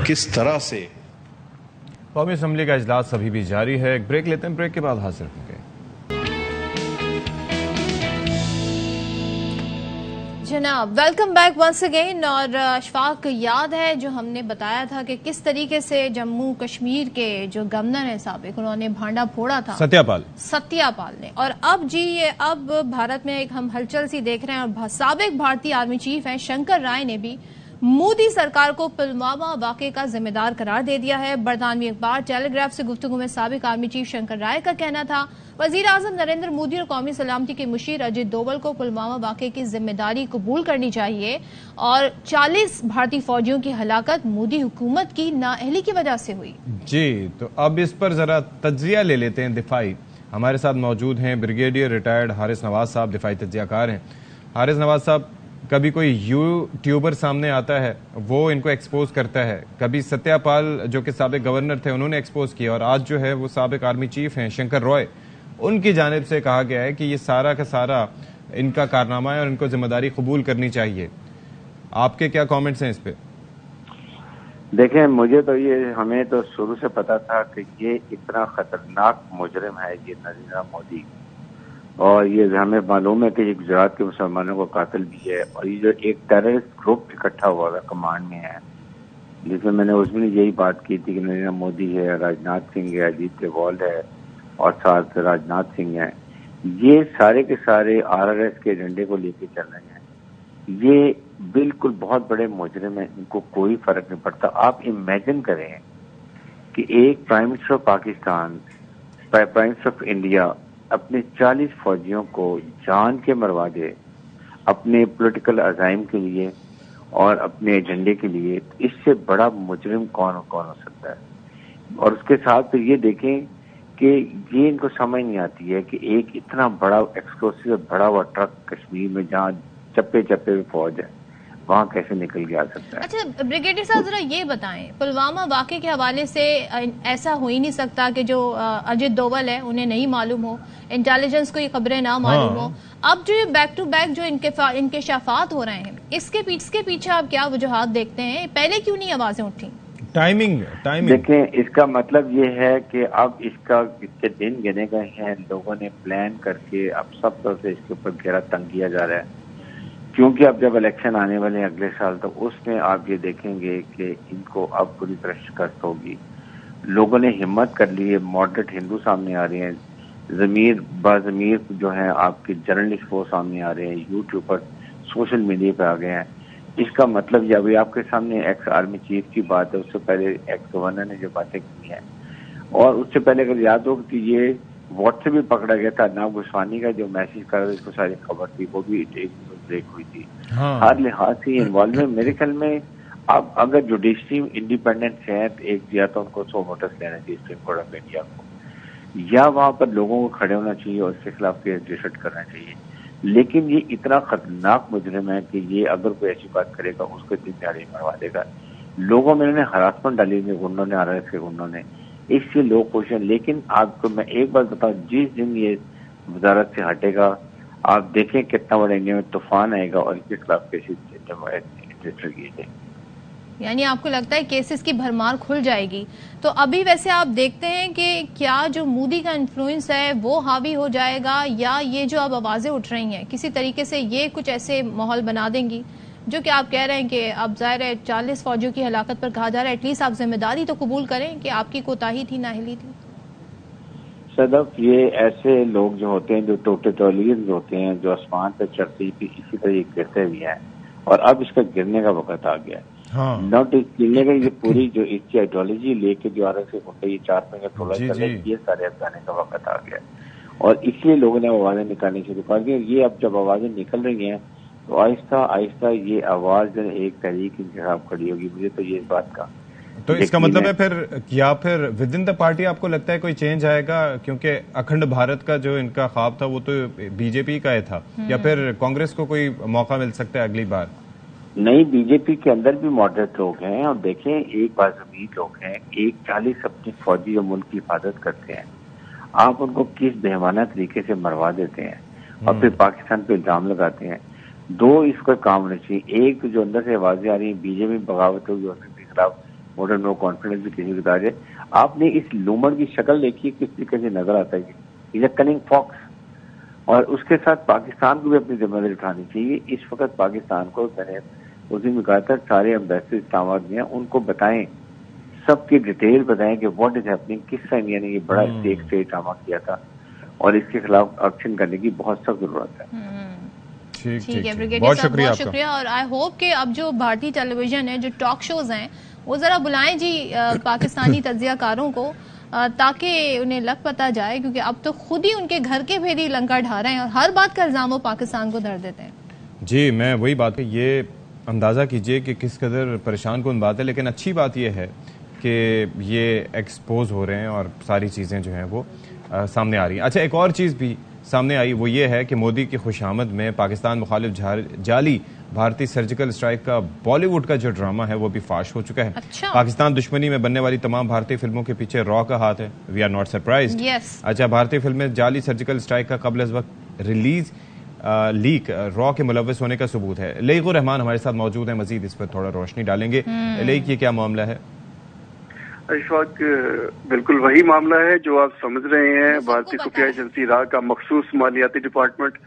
کس طرح سے۔ قومی اسمبلی کا اجلاس ابھی بھی جاری ہے، ایک بریک لیتے ہیں، بریک کے بعد حاصل ہوں گے۔ جناب ویلکم بیک ونس اگین۔ اور اشفاق یاد ہے جو ہم نے بتایا تھا کہ کس طریقے سے جموں کشمیر کے جو گورنر ہیں سابق، انہوں نے بھانڈا پھوڑا تھا ستیہ پال نے، اور اب جی یہ اب بھارت میں ایک ہم ہلچل سی دیکھ رہے ہیں، اور سابق بھارتی آرمی چیف ہیں شنکر رائے نے بھی مودی سرکار کو پلوامہ واقعے کا ذمہ دار قرار دے دیا ہے۔ برطانوی اخبار ٹیلی گراف سے گفتگو میں سابق آرمی چیف شنکر رائے کا کہنا تھا وزیر اعظم نریندر مودی اور قومی سلامتی کے مشیر اجیت دوول کو پلوامہ واقعے کی ذمہ داری قبول کرنی چاہیے، اور 40 بھارتی فوجیوں کی ہلاکت مودی حکومت کی نااہلی کی وجہ سے ہوئی۔ جی تو اب اس پر ذرا تجزیہ لے لیتے ہیں دفاعی۔ ہمارے ساتھ موجود ہیں بریگیڈیئر ریٹائرڈ حارث نواز صاحب، دفاعی تجزیہ کار ہیں۔ حارث نواز صاحب، کبھی کوئی یوٹیوبر سامنے آتا ہے وہ ان کو ایکسپوز کرتا ہے, کبھی ستیہ پال جو کہ سابق گورنر تھے انہوں نے ایکسپوز کیا, اور آج جو ہے وہ سابق آرمی چیف ہیں شنکر رائے, ان کی جانب سے کہا گیا ہے کہ یہ سارا کا سارا ان کا کارنامہ ہے اور ان کو ذمہ داری قبول کرنی چاہیے. آپ کے کیا کامنٹس ہیں اس پہ؟ دیکھیں, مجھے تو ہمیں تو شروع سے پتا تھا کہ یہ اتنا خطرناک مجرم ہے یہ نریندر مودی, اور یہ ہمیں معلوم ہے کہ یہ گجرات کے مسلمانوں کا قاتل بھی ہے, اور یہ جو ایک ٹیررسٹ گروپ اکٹھا ہوا ہے کمانڈ میں ہے, جس میں میں نے اس میں یہی بات کی تھی کہ نریندر مودی ہے, راجناتھ سنگھ ہے, اجیت ڈوال ہے اور ساتھ راجناتھ سنگھ ہیں, یہ سارے کے سارے RRS کے ایجنڈے کو لے کے چل رہے ہیں. یہ بالکل بہت بڑے مجرم ہیں, ان کو کوئی فرق نہیں پڑتا. آپ امیجن کریں کہ ایک prime minister of Pakistan, prime minister of India اپنے 40 فوجیوں کو جان کے مروا دے اپنے پولیٹیکل عزائم کے لیے اور اپنے ایجنڈے کے لیے. اس سے بڑا مجرم کون ہو سکتا ہے؟ اور اس کے ساتھ یہ دیکھیں کہ یہ ان کو سمجھ نہیں آتی ہے کہ ایک اتنا بڑا ایکسکلوسیو بڑا ہوا ٹرک کشمیر میں جہاں چپے چپے فوج ہے وہاں کیسے نکل کے آ سکتا ہے؟ اچھا بریگیڈیئر صاحب ذرا یہ بتائیں, پلوامہ واقعے کے حوالے سے ایسا ہو ہی نہیں سکتا کہ جو اجیت ڈوول ہے انہیں نہیں معلوم ہو, انٹیلیجنس کو یہ خبریں نہ معلوم ہو. اب جو یہ بیک ٹو بیک جو انکشافات ہو رہے ہیں اس کے پیچھے آپ کیا وجوہات دیکھتے ہیں؟ پہلے کیوں نہیں آوازیں اٹھی؟ ٹائمنگ دیکھیں, اس کا مطلب یہ ہے کہ اب اس کے دن گنے گئے ہیں, لوگوں نے پلان کر کے اب سب طرح سے اس کے اوپر گھیرا تنگ کیا جا رہا ہے, کیونکہ اب جب الیکشن آنے والے ہیں اگلے سال تو اس میں آپ یہ دیکھیں گے کہ ان کو اب پوری طرح شکست ہوگی. لوگوں نے ہمت کر لی ہے, ماڈریٹ ہندو سامنے آ رہے ہیں, باضمیر جو ہیں آپ کے جرنلسٹ وہ سامنے آ رہے ہیں, یوٹیوبر سوشل میڈیا پہ آ گئے ہیں. اس کا مطلب یہ ابھی آپ کے سامنے ایکس آرمی چیف کی بات ہے, اس سے پہلے ایکس گورنر نے جو باتیں کی ہیں, اور اس سے پہلے اگر یاد ہو کہ یہ واٹس بھی پکڑا گیا تھا, ارنب گوسوانی کا جو میسج کر رہا تھا اس کو ساری خبر تھی, وہ بھی بریک ہوئی تھی. ہر لحاظ سے انوالومنٹ میرے خیال میں اب اگر جوڈیشری انڈیپینڈنٹ ہے تو ایک یا تو ان کو 100 نوٹس لینا چاہیے سپریم کورٹ آف انڈیا کو, یا وہاں پر لوگوں کو کھڑے ہونا چاہیے اور اس کے خلاف کیس رجسٹر کرنا چاہیے. لیکن یہ اتنا خطرناک مجرم ہے کہ یہ اگر کوئی ایسی بات کرے گا اس کو 3 دیہڑی مروا دے گا. لوگوں میں انہوں نے ہراسمنٹ ڈالی ہوئی گنڈوں نے, RRS کے گنڈوں نے, اس سے لوگ خوش ہیں. لیکن آپ کو میں ایک بات بتاؤں, جس دن یہ وزارت سے ہٹے گا آپ دیکھیں کتنا بڑا انڈیا میں طوفان آئے گا اور اس کے خلاف کیسز رجسٹر کیے جائیں. یعنی آپ کو لگتا ہے کیسز کی بھرمار کھل جائے گی. تو ابھی ویسے آپ دیکھتے ہیں کہ کیا جو مودی کا انفلوئنس ہے وہ حاوی ہو جائے گا, یا یہ جو اب آوازیں اٹھ رہی ہیں کسی طریقے سے یہ کچھ ایسے ماحول بنا دیں گی جو کہ آپ کہہ رہے ہیں کہ اب ظاہر ہے 40 فوجیوں کی ہلاکت پر کہا جا رہا ہے, ایٹ لیسٹ آپ ذمہ داری تو قبول کریں کہ آپ کی کوتاہی تھی, نااہلی تھی. صدف, یہ ایسے لوگ جو ہوتے ہیں جو ٹوٹیٹوریئنز ہوتے ہیں جو آسمان پہ چڑھتے بھی اسی طرح یہ گرتے بھی ہیں, اور اب اس کا گرنے کا وقت آ گیا ہے. ناٹ گرنے کا, یہ پوری جو اس کی آئیڈیالوجی لے کے جو RRS ہوتا ہے یہ 4 مہینے تھوڑا چلے, یہ سارے اب جانے کا وقت آ گیا ہے. اور اس لیے لوگوں نے آوازیں نکالنی شروع کر دی. یہ اب جب آوازیں نکل رہی ہیں تو آہستہ آہستہ یہ آواز جو ایک تحریک کے خلاف کھڑی ہوگی. مجھے تو یہ اس بات کا تو اس کا مطلب ہے پھر ود ان دا پارٹی آپ کو لگتا ہے کوئی چینج آئے گا, کیونکہ اکھنڈ بھارت کا جو ان کا خواب تھا وہ تو BJP کا ہی تھا, یا پھر کانگریس کو کوئی موقع مل سکتا ہے اگلی بار؟ نہیں, BJP کے اندر بھی ماڈریٹ لوگ ہیں, اور دیکھیں ایک باضمیر لوگ ہیں, ایک 40 اپنے فوجی جو ملک کی حفاظت کرتے ہیں, آپ ان کو کس بہیمانہ طریقے سے مروا دیتے ہیں اور پھر پاکستان پہ الزام لگاتے ہیں. 2 اس کا کام ہونا چاہیے. ایک جو اندر سے آوازیں آ رہی ہیں BJP بغاوت ہوگی اور کے خلاف ووٹ نو کانفیڈنس بھی کسی بتا رہے. آپ نے اس لومڑ کی شکل دیکھی کس طریقے سے نظر آتا ہے, از اے کننگ فاکس. اور اس کے ساتھ پاکستان کو بھی اپنی ذمہ داری اٹھانی چاہیے. اس وقت پاکستان کو میں نے اس دن کہا تھا سارے ایمبیسڈر اسلام آباد میں ان کو بتائیں, سب کی ڈیٹیل بتائیں کہ واٹ از ہیپننگ, کس طرح انڈیا نے یہ بڑا اسٹیٹ ڈرامہ کیا تھا, اور اس کے خلاف ایکشن کرنے کی بہت سخت ضرورت ہے. ٹھیک ہے بریگیڈیئر صاحب, بہت شکریہ. اور آئی ہوپ کہ اب جو بھارتی ٹیلی ویژن ہے, جو ٹاک شوز ہیں, وہ ذرا بلائیں جی پاکستانی تجزیہ کاروں کو, تاکہ انہیں لگ پتا جائے, کیونکہ اب تو خود ہی ان کے گھر کے بھیدی لنکا ڈھا رہے ہیں اور ہر بات کا الزام وہ پاکستان کو دھر دیتے ہیں. جی, میں وہی بات, یہ اندازہ کیجئے کہ کس قدر پریشان کن بات ہے. لیکن اچھی بات یہ ہے کہ یہ ایکسپوز ہو رہے ہیں اور ساری چیزیں جو ہیں وہ سامنے آ رہی ہیں. اچھا, ایک اور چیز بھی سامنے آئی وہ یہ ہے کہ مودی کی خوش آمد میں پاکستان مخالف جعلی بھارتی سرجیکل اسٹرائک کا بالی ووڈ کا جو ڈرامہ ہے وہ بھی فاش ہو چکا ہے. پاکستان دشمنی میں بننے والی تمام بھارتی فلموں کے پیچھے را کا ہاتھ ہے. We are not surprised. اچھا, بھارتی فلمیں جعلی سرجیکل اسٹرائک کا قبل از وقت ریلیز لیک را کے ملوث ہونے کا ثبوت ہے. لیق الرحمان ہمارے ساتھ موجود ہیں, مزید اس پر تھوڑا روشنی ڈالیں گے. لیق, یہ کیا معاملہ ہے؟ اشفاق, بالکل وہی معاملہ ہے جو آپ سمجھ رہے ہیں. بھارتی خفیہ ایجنسی را کا مخصوص مالیاتی ڈپارٹمنٹ,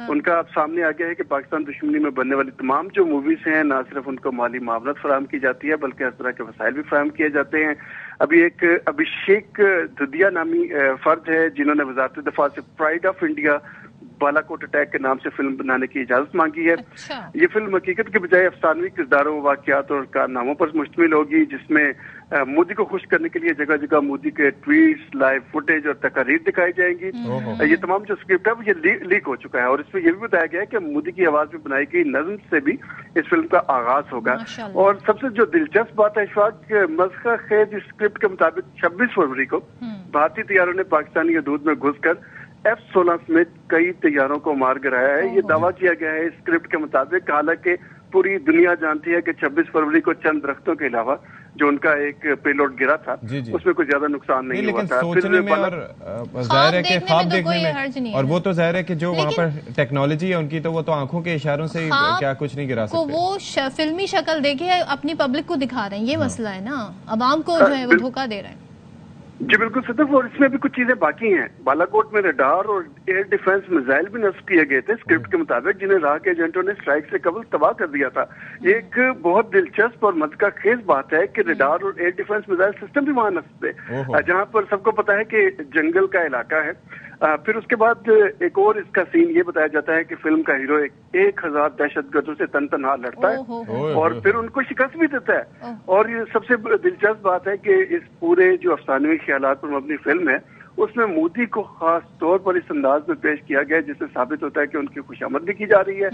ان کا اب سامنے آ گیا ہے کہ پاکستان دشمنی میں بننے والی تمام جو موویز ہیں نہ صرف ان کو مالی معاونت فراہم کی جاتی ہے بلکہ ہر طرح کے وسائل بھی فراہم کیے جاتے ہیں. ابھی ایک ابھیشیک دودھیا نامی فرد ہے جنہوں نے وزارت دفاع سے پرائڈ آف انڈیا بالا کوٹ اٹیک کے نام سے فلم بنانے کی اجازت مانگی ہے. یہ فلم حقیقت کے بجائے افسانوی کرداروں, واقعات اور کارناموں پر مشتمل ہوگی, جس میں مودی کو خوش کرنے کے لیے جگہ جگہ مودی کے ٹویٹس, لائیو فوٹیج اور تقاریر دکھائی جائیں گی. یہ تمام جو اسکرپٹ ہے وہ یہ لیک ہو چکا ہے اور اس میں یہ بھی بتایا گیا ہے کہ مودی کی آواز میں بنائی گئی نظم سے بھی اس فلم کا آغاز ہوگا. اور سب سے جو دلچسپ بات ہے اشفاق, مسخرہ خیز اسکرپٹ کے مطابق 26 فروری کو بھارتی طیاروں نے پاکستانی حدود میں گھس کر F-16 سمیت کئی طیاروں کو مار گرایا ہے. یہ دعویٰ کیا گیا ہے اسکرپٹ کے مطابق, حالانکہ پوری دنیا جانتی ہے کہ 26 فروری کو چند درختوں کے علاوہ جو ان کا ایک پیلوڈ گرا تھا اس میں کوئی زیادہ نقصان نہیں ہوا تھا. سوچنے میں اور ظاہر ہے کہ خواب دیکھنے میں, اور وہ تو ظاہر ہے کہ جو وہاں پر ٹیکنالوجی ہے ان کی, تو وہ تو آنکھوں کے اشاروں سے کیا کچھ نہیں گرا سکتے. وہ فلمی شکل دیکھے اپنی پبلک کو دکھا رہے ہیں, یہ مسئلہ ہے نا, عوام کو جو ہے وہ دھوکہ دے رہے ہیں. جی بالکل صدف, اور اس میں بھی کچھ چیزیں باقی ہیں. بالا کوٹ میں ریڈار اور ایئر ڈیفنس میزائل بھی نصب کیے گئے تھے اسکرپٹ کے مطابق, جنہیں راہ کے ایجنٹوں نے اسٹرائک سے قبل تباہ کر دیا تھا. یہ ایک بہت دلچسپ اور مذکر خیز بات ہے کہ ریڈار اور ایئر ڈیفنس میزائل سسٹم بھی وہاں نصب ہے, جہاں پر سب کو پتا ہے کہ جنگل کا علاقہ ہے. پھر اس کے بعد ایک اور اس کا سین یہ بتایا جاتا ہے کہ فلم کا ہیرو 1000 دہشت گردوں سے تن تنہا لڑتا ہے اور پھر ان کو شکست بھی دیتا ہے. اور یہ سب سے دلچسپ بات ہے کہ اس پورے جو افسانوی خیالات پر مبنی فلم ہے اس میں مودی کو خاص طور پر اس انداز میں پیش کیا گیا ہے جس سے ثابت ہوتا ہے کہ ان کی خوشامد بھی کی جا رہی ہے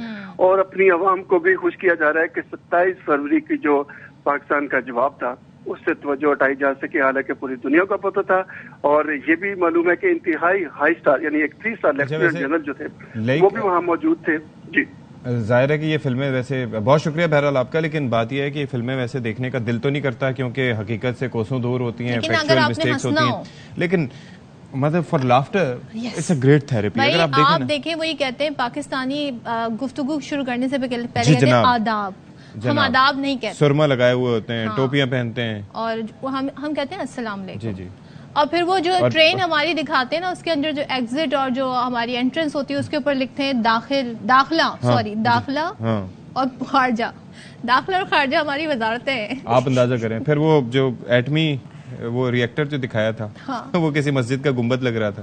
اور اپنی عوام کو بھی خوش کیا جا رہا ہے کہ 27 فروری کی جو پاکستان کا جواب تھا اس سے توجہ ہٹائی جا سکے, حالانکہ پوری دنیا کا پتہ تھا. اور یہ بھی معلوم ہے کہ انتہائی ہائی سٹار یعنی ایک 3 سٹار لیفٹیننٹ جنرل جو تھے وہ بھی وہاں موجود تھے. جی ظاہر ہے کہ یہ فلمیں ویسے, بہت شکریہ بہرحال آپ کا, لیکن بات یہ ہے کہ یہ فلمیں ویسے دیکھنے کا دل تو نہیں کرتا کیونکہ حقیقت سے کوسوں دور ہوتی ہیں, فیکچوئل مسٹیکس ہوتی ہیں, لیکن مطلب for laughter it's a great therapy. اگر آپ دیکھیں وہی کہتے ہیں پاکستانی گفتگو شروع کرنے سے پہلے کہتے ہیں آداب, ہم آداب نہیں کہتے. سرما لگائے ہوئے ہوتے ہیں, ٹوپیاں پہنتے ہیں, اور ہم کہتے ہیں السلام علیکم. جی جی. اور پھر وہ جو ٹرین ہماری دکھاتے ہیں نا, اس کے اندر جو ایگزٹ اور جو ہماری انٹرنس ہوتی ہے اس کے اوپر لکھتے ہیں داخلہ اور خارجہ. داخلہ اور خارجہ ہماری وزارتیں ہیں, آپ اندازہ کریں. پھر وہ جو ایٹمی وہ ری ایکٹر جو دکھایا تھا وہ کسی مسجد کا گنبد لگ رہا تھا.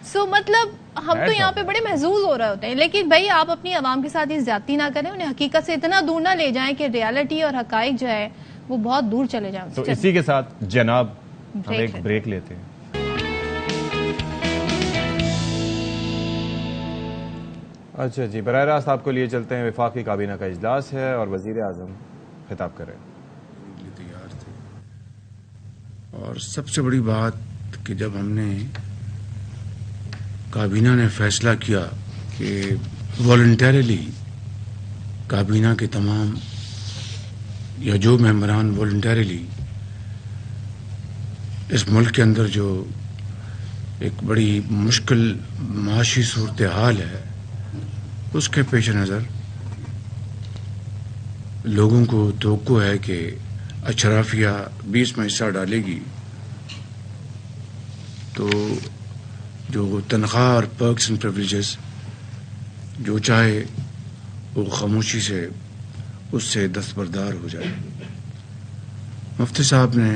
سو مطلب ہم تو یہاں پہ بڑے محظوظ ہو رہے ہوتے ہیں, لیکن بھائی آپ اپنی عوام کے ساتھ اس زیادتی نہ کریں, انہیں حقیقت سے اتنا دور نہ لے جائیں کہ ریالٹی اور حقائق جو ہے وہ بہت دور چلے جائیں. تو اسی کے ساتھ جناب ہم ایک بریک لیتے ہیں. اچھا جی, براہ راست آپ کو لیے چلتے ہیں. وفاقی کابینہ کا اجلاس ہے اور وزیر اعظم خطاب کر رہے ہیں. تیار تھے, اور سب سے بڑی بات کہ جب ہم نے کابینہ نے فیصلہ کیا کہ والنٹریلی کابینہ کے تمام یا جو ممبران والنٹریلی اس ملک کے اندر جو ایک بڑی مشکل معاشی صورتحال ہے اس کے پیش نظر لوگوں کو توقع ہے کہ اشرافیہ 20 میں حصہ ڈالے گی, تو جو تنخواہ اور پرکس اینڈ پریویلیجز جو چاہے وہ خاموشی سے اس سے دستبردار ہو جائے. مفتی صاحب نے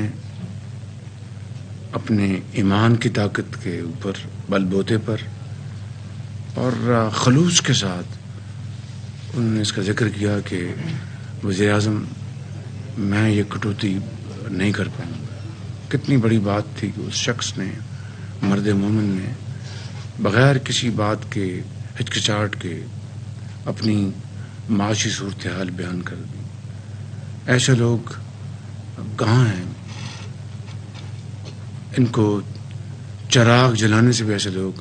اپنے ایمان کی طاقت کے اوپر بل بوتے پر اور خلوص کے ساتھ انہوں نے اس کا ذکر کیا کہ وزیر اعظم میں یہ کٹوتی نہیں کر پاؤں گا. کتنی بڑی بات تھی کہ اس شخص نے, مرد مومن نے, بغیر کسی بات کے ہچکچاہٹ کے اپنی معاشی صورتحال بیان کر دی. ایسے لوگ کہاں ہیں؟ ان کو چراغ جلانے سے بھی ایسے لوگ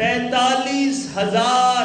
45,000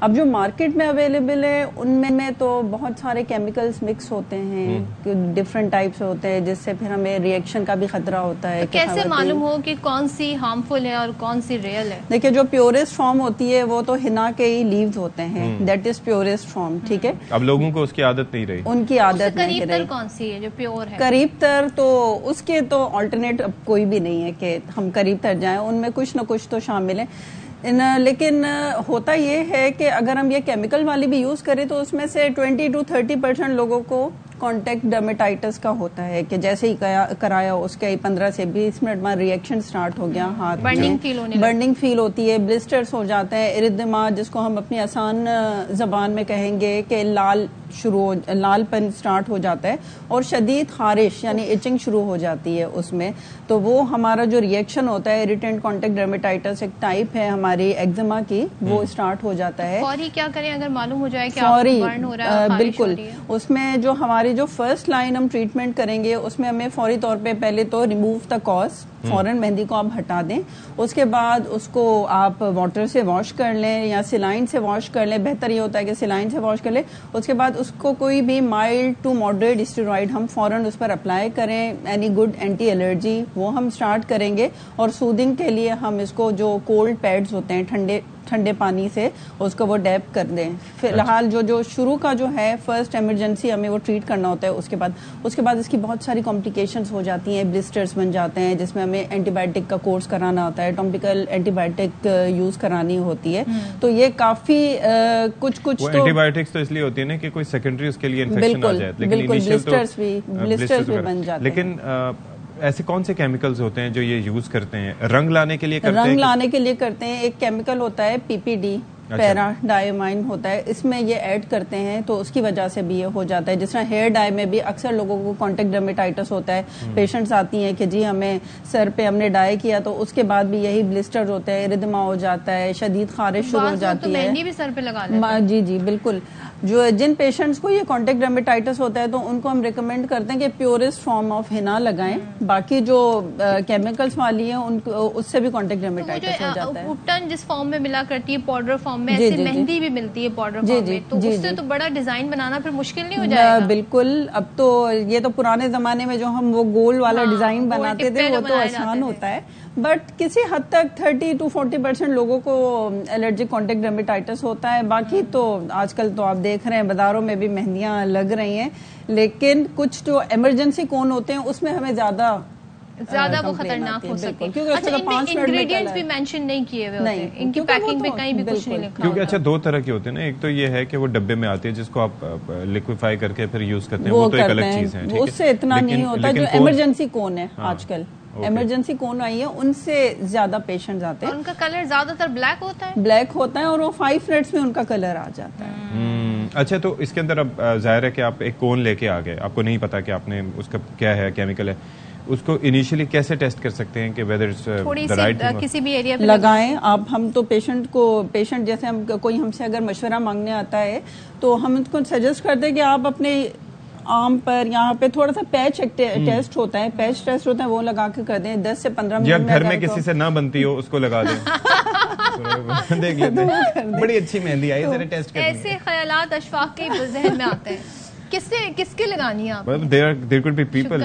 اب جو مارکیٹ میں اویلیبل ہے ان میں تو بہت سارے کیمیکلز مکس ہوتے ہیں، ڈفرینٹ ٹائپس ہوتے ہیں، جس سے پھر ہمیں ریئیکشن کا بھی خطرہ ہوتا ہے. کیسے معلوم ہو کہ کون سی ہارمفل ہے اور کون سی ریئل ہے؟ دیکھیے جو پیورسٹ فارم ہوتی ہے وہ تو ہنا کے ہی لیوز ہوتے ہیں، دیٹ از پیورسٹ فارم. ٹھیک ہے، اب لوگوں کو اس کی عادت نہیں رہی، ان کی عادت نہیں قریب رہی. تر کون سی ہے جو پیور ہے؟ قریب تر تو اس کے تو آلٹرنیٹ اب کوئی بھی نہیں ہے کہ ہم قریب تر جائیں، ان میں کچھ نہ کچھ تو شامل ہے. لیکن ہوتا یہ ہے کہ اگر ہم یہ کیمیکل والی بھی یوز کریں تو اس میں سے 20 to 30% لوگوں کو کانٹیکٹ ڈرمیٹائٹس کا ہوتا ہے کہ جیسے ہی کرایا اس کے 15 سے 20 منٹ میں ریئیکشن سٹارٹ ہو گیا، ہاتھ برننگ فیل ہوتی ہے، بلسٹرز ہو جاتے ہیں، ارتھما جس کو ہم اپنی آسان زبان میں کہیں گے کہ لال پن سٹارٹ ہو جاتا ہے، اور شدید خارش یعنی ایچنگ شروع ہو جاتی ہے اس میں. تو وہ ہمارا جو ریئیکشن ہوتا ہے اریٹینٹ کانٹیکٹ ڈرمیٹائٹس ایک ٹائپ ہے ہماری ایگزیما کی، وہ اسٹارٹ ہو جاتا ہے. فوری کیا کریں اگر معلوم ہو جائے کہ آپ کو برن ہو رہا ہے؟ بالکل، اس میں جو ہماری جو فرسٹ لائن ہم ٹریٹمنٹ کریں گے اس میں ہمیں فوری طور پہ پہلے تو ریموو دا کاز، فوراً مہندی کو آپ ہٹا دیں. اس کے بعد اس کو آپ واٹر سے واش کر لیں یا سلائن سے واش کر لیں، بہتر یہ ہوتا ہے کہ سلائن سے واش کر لیں. اس کے بعد اس کو کوئی بھی مائلڈ ٹو ماڈریٹ اسٹیرائڈ ہم فوراً اس پر اپلائی کریں، اینی گڈ اینٹی الرجی وہ ہم اسٹارٹ کریں گے. اور سودنگ کے لیے ہم اس کو جو کولڈ پیڈز ہوتے ہیں ٹھنڈے پانی سے اس کو وہ ڈیپ کر دیں. فی الحال جو شروع کا جو ہے فرسٹ ایمرجنسی ہمیں وہ ٹریٹ کرنا ہوتا ہے. اس کے بعد اس کی بہت ساری کمپلیکیشنز ہو جاتی ہیں، بلسٹرز بن جاتے ہیں جس میں ہمیں اینٹی بایوٹک کا کورس کرانا ہوتا ہے، ٹاپیکل اینٹی بایوٹک یوز کرانی ہوتی ہے. تو یہ کافی کچھ تو اینٹی بایوٹکس تو اس لیے ہوتی ہے نا کہ کوئی سیکنڈری اس کے لیے انفیکشن آ جائے، لیکن بلسٹرز بھی بن جاتے ہیں. لیکن ایسے کون سے کیمیکلز ہوتے ہیں جو یہ یوز کرتے ہیں؟ رنگ لانے کے لیے کرتے ہیں. ایک کیمیکل ہوتا ہے PPD، پیرا ڈائیمائن ہوتا ہے، اس میں یہ ایڈ کرتے ہیں تو اس کی وجہ سے بھی یہ ہو جاتا ہے. جس طرح ہیئر ڈائی میں بھی اکثر لوگوں کو کانٹیکٹ ڈرمیٹائٹس ہوتا ہے، پیشنٹس آتی ہیں کہ جی ہمیں سر پہ ہم نے ڈائی کیا تو اس کے بعد بھی یہی بلسٹر ہوتا ہے، ارتھما ہو جاتا ہے، شدید خارش شروع ہو جاتی ہے. مہندی بھی سر پہ لگا لیتے ہیں. جی بالکل. جن پیشنٹس کو یہ کانٹیکٹ ڈرمیٹائٹس ہوتا ہے تو ان کو ہم ریکمینڈ کرتے ہیں کہ پیورسٹ فارم آف ہنا لگائیں. باقی جو کیمیکلز والی ہیں ان کو اس سے بھی کانٹیکٹ ڈرمیٹائٹس ہو جاتا ہے. اپٹن جس فارم میں ملا کرتی ہے پاؤڈر فارم میں، ایسی مہندی بھی ملتی ہے پاؤڈر فارم میں، تو اس سے تو بڑا ڈیزائن بنانا پھر مشکل نہیں ہو جائے گا؟ بالکل. اب تو یہ تو پرانے زمانے میں جو ہم وہ گول والا ڈیزائن بناتے تھے وہ تو آسان ہوتا ہے، بٹ کسی حد تک 30 to 40% لوگوں کو الرجک کانٹیکٹ ڈرمیٹائٹس ہوتا ہے. باقی تو آج کل تو آپ دیکھ رہے ہیں بازاروں میں بھی مہندیاں لگ رہی ہیں، لیکن کچھ جو ایمرجنسی کون ہوتے ہیں اس میں ہمیں زیادہ وہ خطرناک ہو سکتے ہیں. اچھا، ان میں انگریڈینٹس بھی مینشن نہیں کیے ہوئے ہوتے ہیں، ان کی پیکنگ پہ کہیں بھی کچھ نہیں لکھا. کیونکہ اچھا دو طرح کے ہوتے ہیں نا، ایک تو یہ ہے کہ وہ ڈبے میں آتے ہیں جس کو آپ لیکویفائی کر کے پھر یوز کرتے ہیں، وہ تو ایک الگ چیز ہے. اس سے اتنا نہیں ہوتا. جو ایمرجنسی کون ہے آج کل ایمرجنسی کون آئی ہے ان سے زیادہ پیشنٹس آتے ہیں. ان کا کلر زیادہ تر بلیک ہوتا ہے اور وہ 5 منٹس میں ان کا کلر آ جاتا ہے. اچھا، تو اس کے اندر اب ظاہر ہے کہ آپ ایک کون لے کے آ گئے، آپ کو نہیں پتا کہ آپ نے اس کا کیا ہے کیمیکل ہے، اس کو انیشلی کیسے ٹیسٹ کر سکتے ہیں کہ ویدر کسی بھی ایریا پہ لگائیں آپ؟ ہم تو پیشنٹ جیسے ہم سے اگر مشورہ مانگنے آتا ہے تو ہم اس کو سجیسٹ کرتے ہیں کہ آپ اپنے آم پر یہاں پہ تھوڑا سا پیچ ٹیسٹ ہوتا ہے وہ لگا کے کر دیں 10 سے 15 منٹ. یا گھر میں کسی سے نہ بنتی ہو اس کو لگا دیں. بڑی اچھی مہندی آئی، ذرا ٹیسٹ کریں. ایسے خیالات اشفاق کے ذہن میں آتے ہیں. کس کے لگانی ہے آپ؟ there could be people,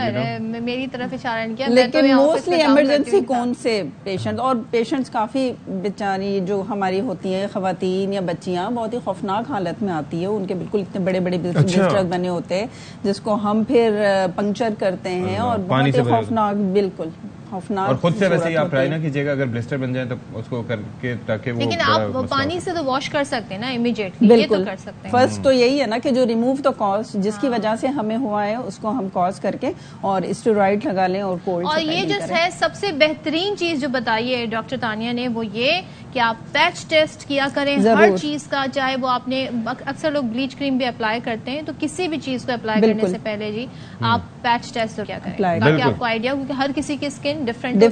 میری طرف اشارہ نہیں کیا. لیکن موسٹلی ایمرجنسی کون سے پیشنٹ، اور پیشنٹس کافی بیچاری جو ہماری ہوتی ہیں خواتین یا بچیاں بہت ہی خوفناک حالت میں آتی ہے. ان کے بالکل اتنے بڑے بڑے بلسٹر بنے ہوتے ہیں جس کو ہم پھر پنکچر کرتے ہیں اور بہت ہی خوفناک، بالکل اور خود سے ویسے ہی آپ ٹرائی نہ کیجیے گا اگر بلسٹر بن جائے تو اس کو کر کے تاکہ وہ. لیکن آپ پانی سے تو واش کر سکتے ہیں نا امیڈیٹلی، یہ تو کر سکتے ہیں. فرسٹ تو یہی ہے نا کہ جو ریموو دا کاز جس کی وجہ سے ہمیں ہوا ہے اس کو ہم کاز کر کے اور اسٹیرائڈ لگا لیں اور کولڈ. اور یہ جو ہے سب سے بہترین چیز جو بتائی ہے ڈاکٹر تانیہ نے وہ یہ کہ آپ پیچ ٹیسٹ کیا کریں ہر چیز کا، چاہے وہ آپ نے اکثر لوگ بلیچ کریم بھی اپلائی کرتے ہیں، تو کسی بھی چیز کو اپلائی کرنے سے پہلے جی آپ پیچ ٹیسٹ کیا کریں تاکہ آپ کو آئیڈیا، کیونکہ ہر کسی کی اسکن ڈفرینٹ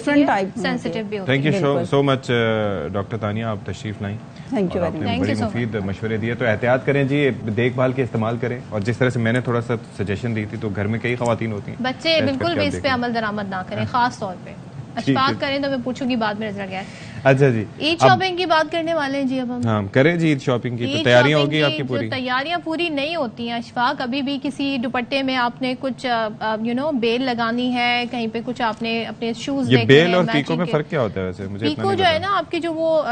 سینسیٹیو بھی ہوتی ہے. Thank you so much doctor Tania, آپ تشریف لائیں. آپ نے بڑی مفید مشورے دیے. تو احتیاط کریں جی، دیکھ بھال کے استعمال کریں، اور جس طرح سے میں نے تھوڑا سا سجیشن دی تھی تو گھر میں کئی خواتین ہوتی ہیں، بچے بالکل بھی اس پہ عمل درآمد نہ کریں، خاص طور پہ اشفاق کریں. تو میں پوچھوں گی بعد میں رزلٹ کیا ہے. اچھا جی, عید شاپنگ کی بات کرنے والے ہیں جی. اب ہم ہاں کریں جی عید شاپنگ کی. تو تیاریاں ہوگی آپ کی پوری؟ تیاریاں پوری نہیں ہوتی ہیں اشفاق. ابھی بھی کسی دوپٹے میں آپ نے کچھ بیل لگانی ہے, کہیں پہ کچھ آپ نے اپنے شوز دیکھنے ہیں. بیل اور پیکو میں فرق کیا ہوتا ہے ویسے؟ مجھے پیکو جو ہے نا آپ کے جو وہ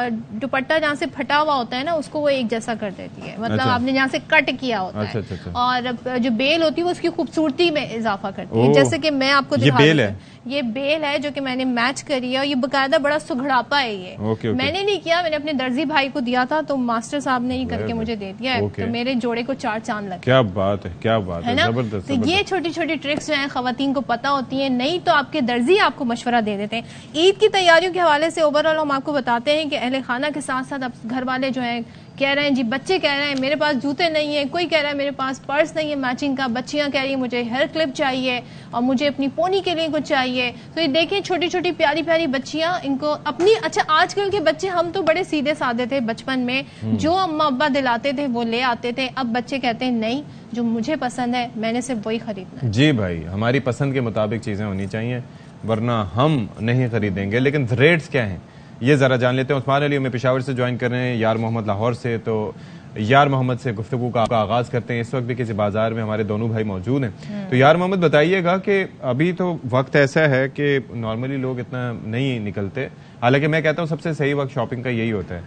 دوپٹہ جہاں سے پھٹا ہوا ہوتا ہے نا اس کو وہ ایک جیسا کر دیتی ہے, مطلب آپ نے جہاں سے کٹ کیا ہوتا ہے. اور جو بیل ہوتی ہے وہ اس کی خوبصورتی میں اضافہ کرتی ہے. جیسے کہ میں آپ کو دکھا رہی ہوں, یہ بیل ہے جو کہ میں نے میچ کری ہے, اور یہ باقاعدہ بڑا سگڑاپا ہے. یہ میں نے نہیں کیا, میں نے اپنے درزی بھائی کو دیا تھا, تو ماسٹر صاحب نے ہی کر کے مجھے دے دیا ہے. تو میرے جوڑے کو 4 چاند لگے. کیا بات ہے, کیا بات ہے, زبردست. تو یہ چھوٹی چھوٹی ٹرکس جو ہیں خواتین کو پتہ ہوتی ہیں, نہیں تو آپ کے درزی آپ کو مشورہ دے دیتے ہیں. عید کی تیاریوں کے حوالے سے اوور آل ہم آپ کو بتاتے ہیں کہ اہل خانہ کے ساتھ ساتھ اب گھر والے جو ہیں کہہ رہے ہیں جی, بچے کہہ رہے ہیں میرے پاس جوتے نہیں ہیں, کوئی کہہ رہا ہے میرے پاس پرس نہیں ہے میچنگ کا, بچیاں کہہ رہی ہیں مجھے ہیئر کلپ چاہیے اور مجھے اپنی پونی کے لیے کچھ چاہیے. تو یہ دیکھیں چھوٹی چھوٹی پیاری پیاری بچیاں, ان کو اپنی, اچھا آج کل کے بچے, ہم تو بڑے سیدھے سادے تھے بچپن میں, جو اما ابا دلاتے تھے وہ لے آتے تھے. اب بچے کہتے ہیں نہیں, جو مجھے پسند ہے میں نے صرف وہی خریدنا ہے. جی بھائی, ہماری پسند کے مطابق چیزیں ہونی چاہیے, ورنہ ہم نہیں خریدیں گے. لیکن ریٹس کیا ہیں یہ ذرا جان لیتے ہیں. عثمان علی ہمیں پشاور سے جوائن کر رہے ہیں, یار محمد لاہور سے. تو یار محمد سے گفتگو کا آغاز کرتے ہیں. اس وقت بھی کسی بازار میں ہمارے دونوں بھائی موجود ہیں. تو یار محمد بتائیے گا کہ ابھی تو وقت ایسا ہے کہ نارملی لوگ اتنا نہیں نکلتے, حالانکہ میں کہتا ہوں سب سے صحیح وقت شاپنگ کا یہی ہوتا ہے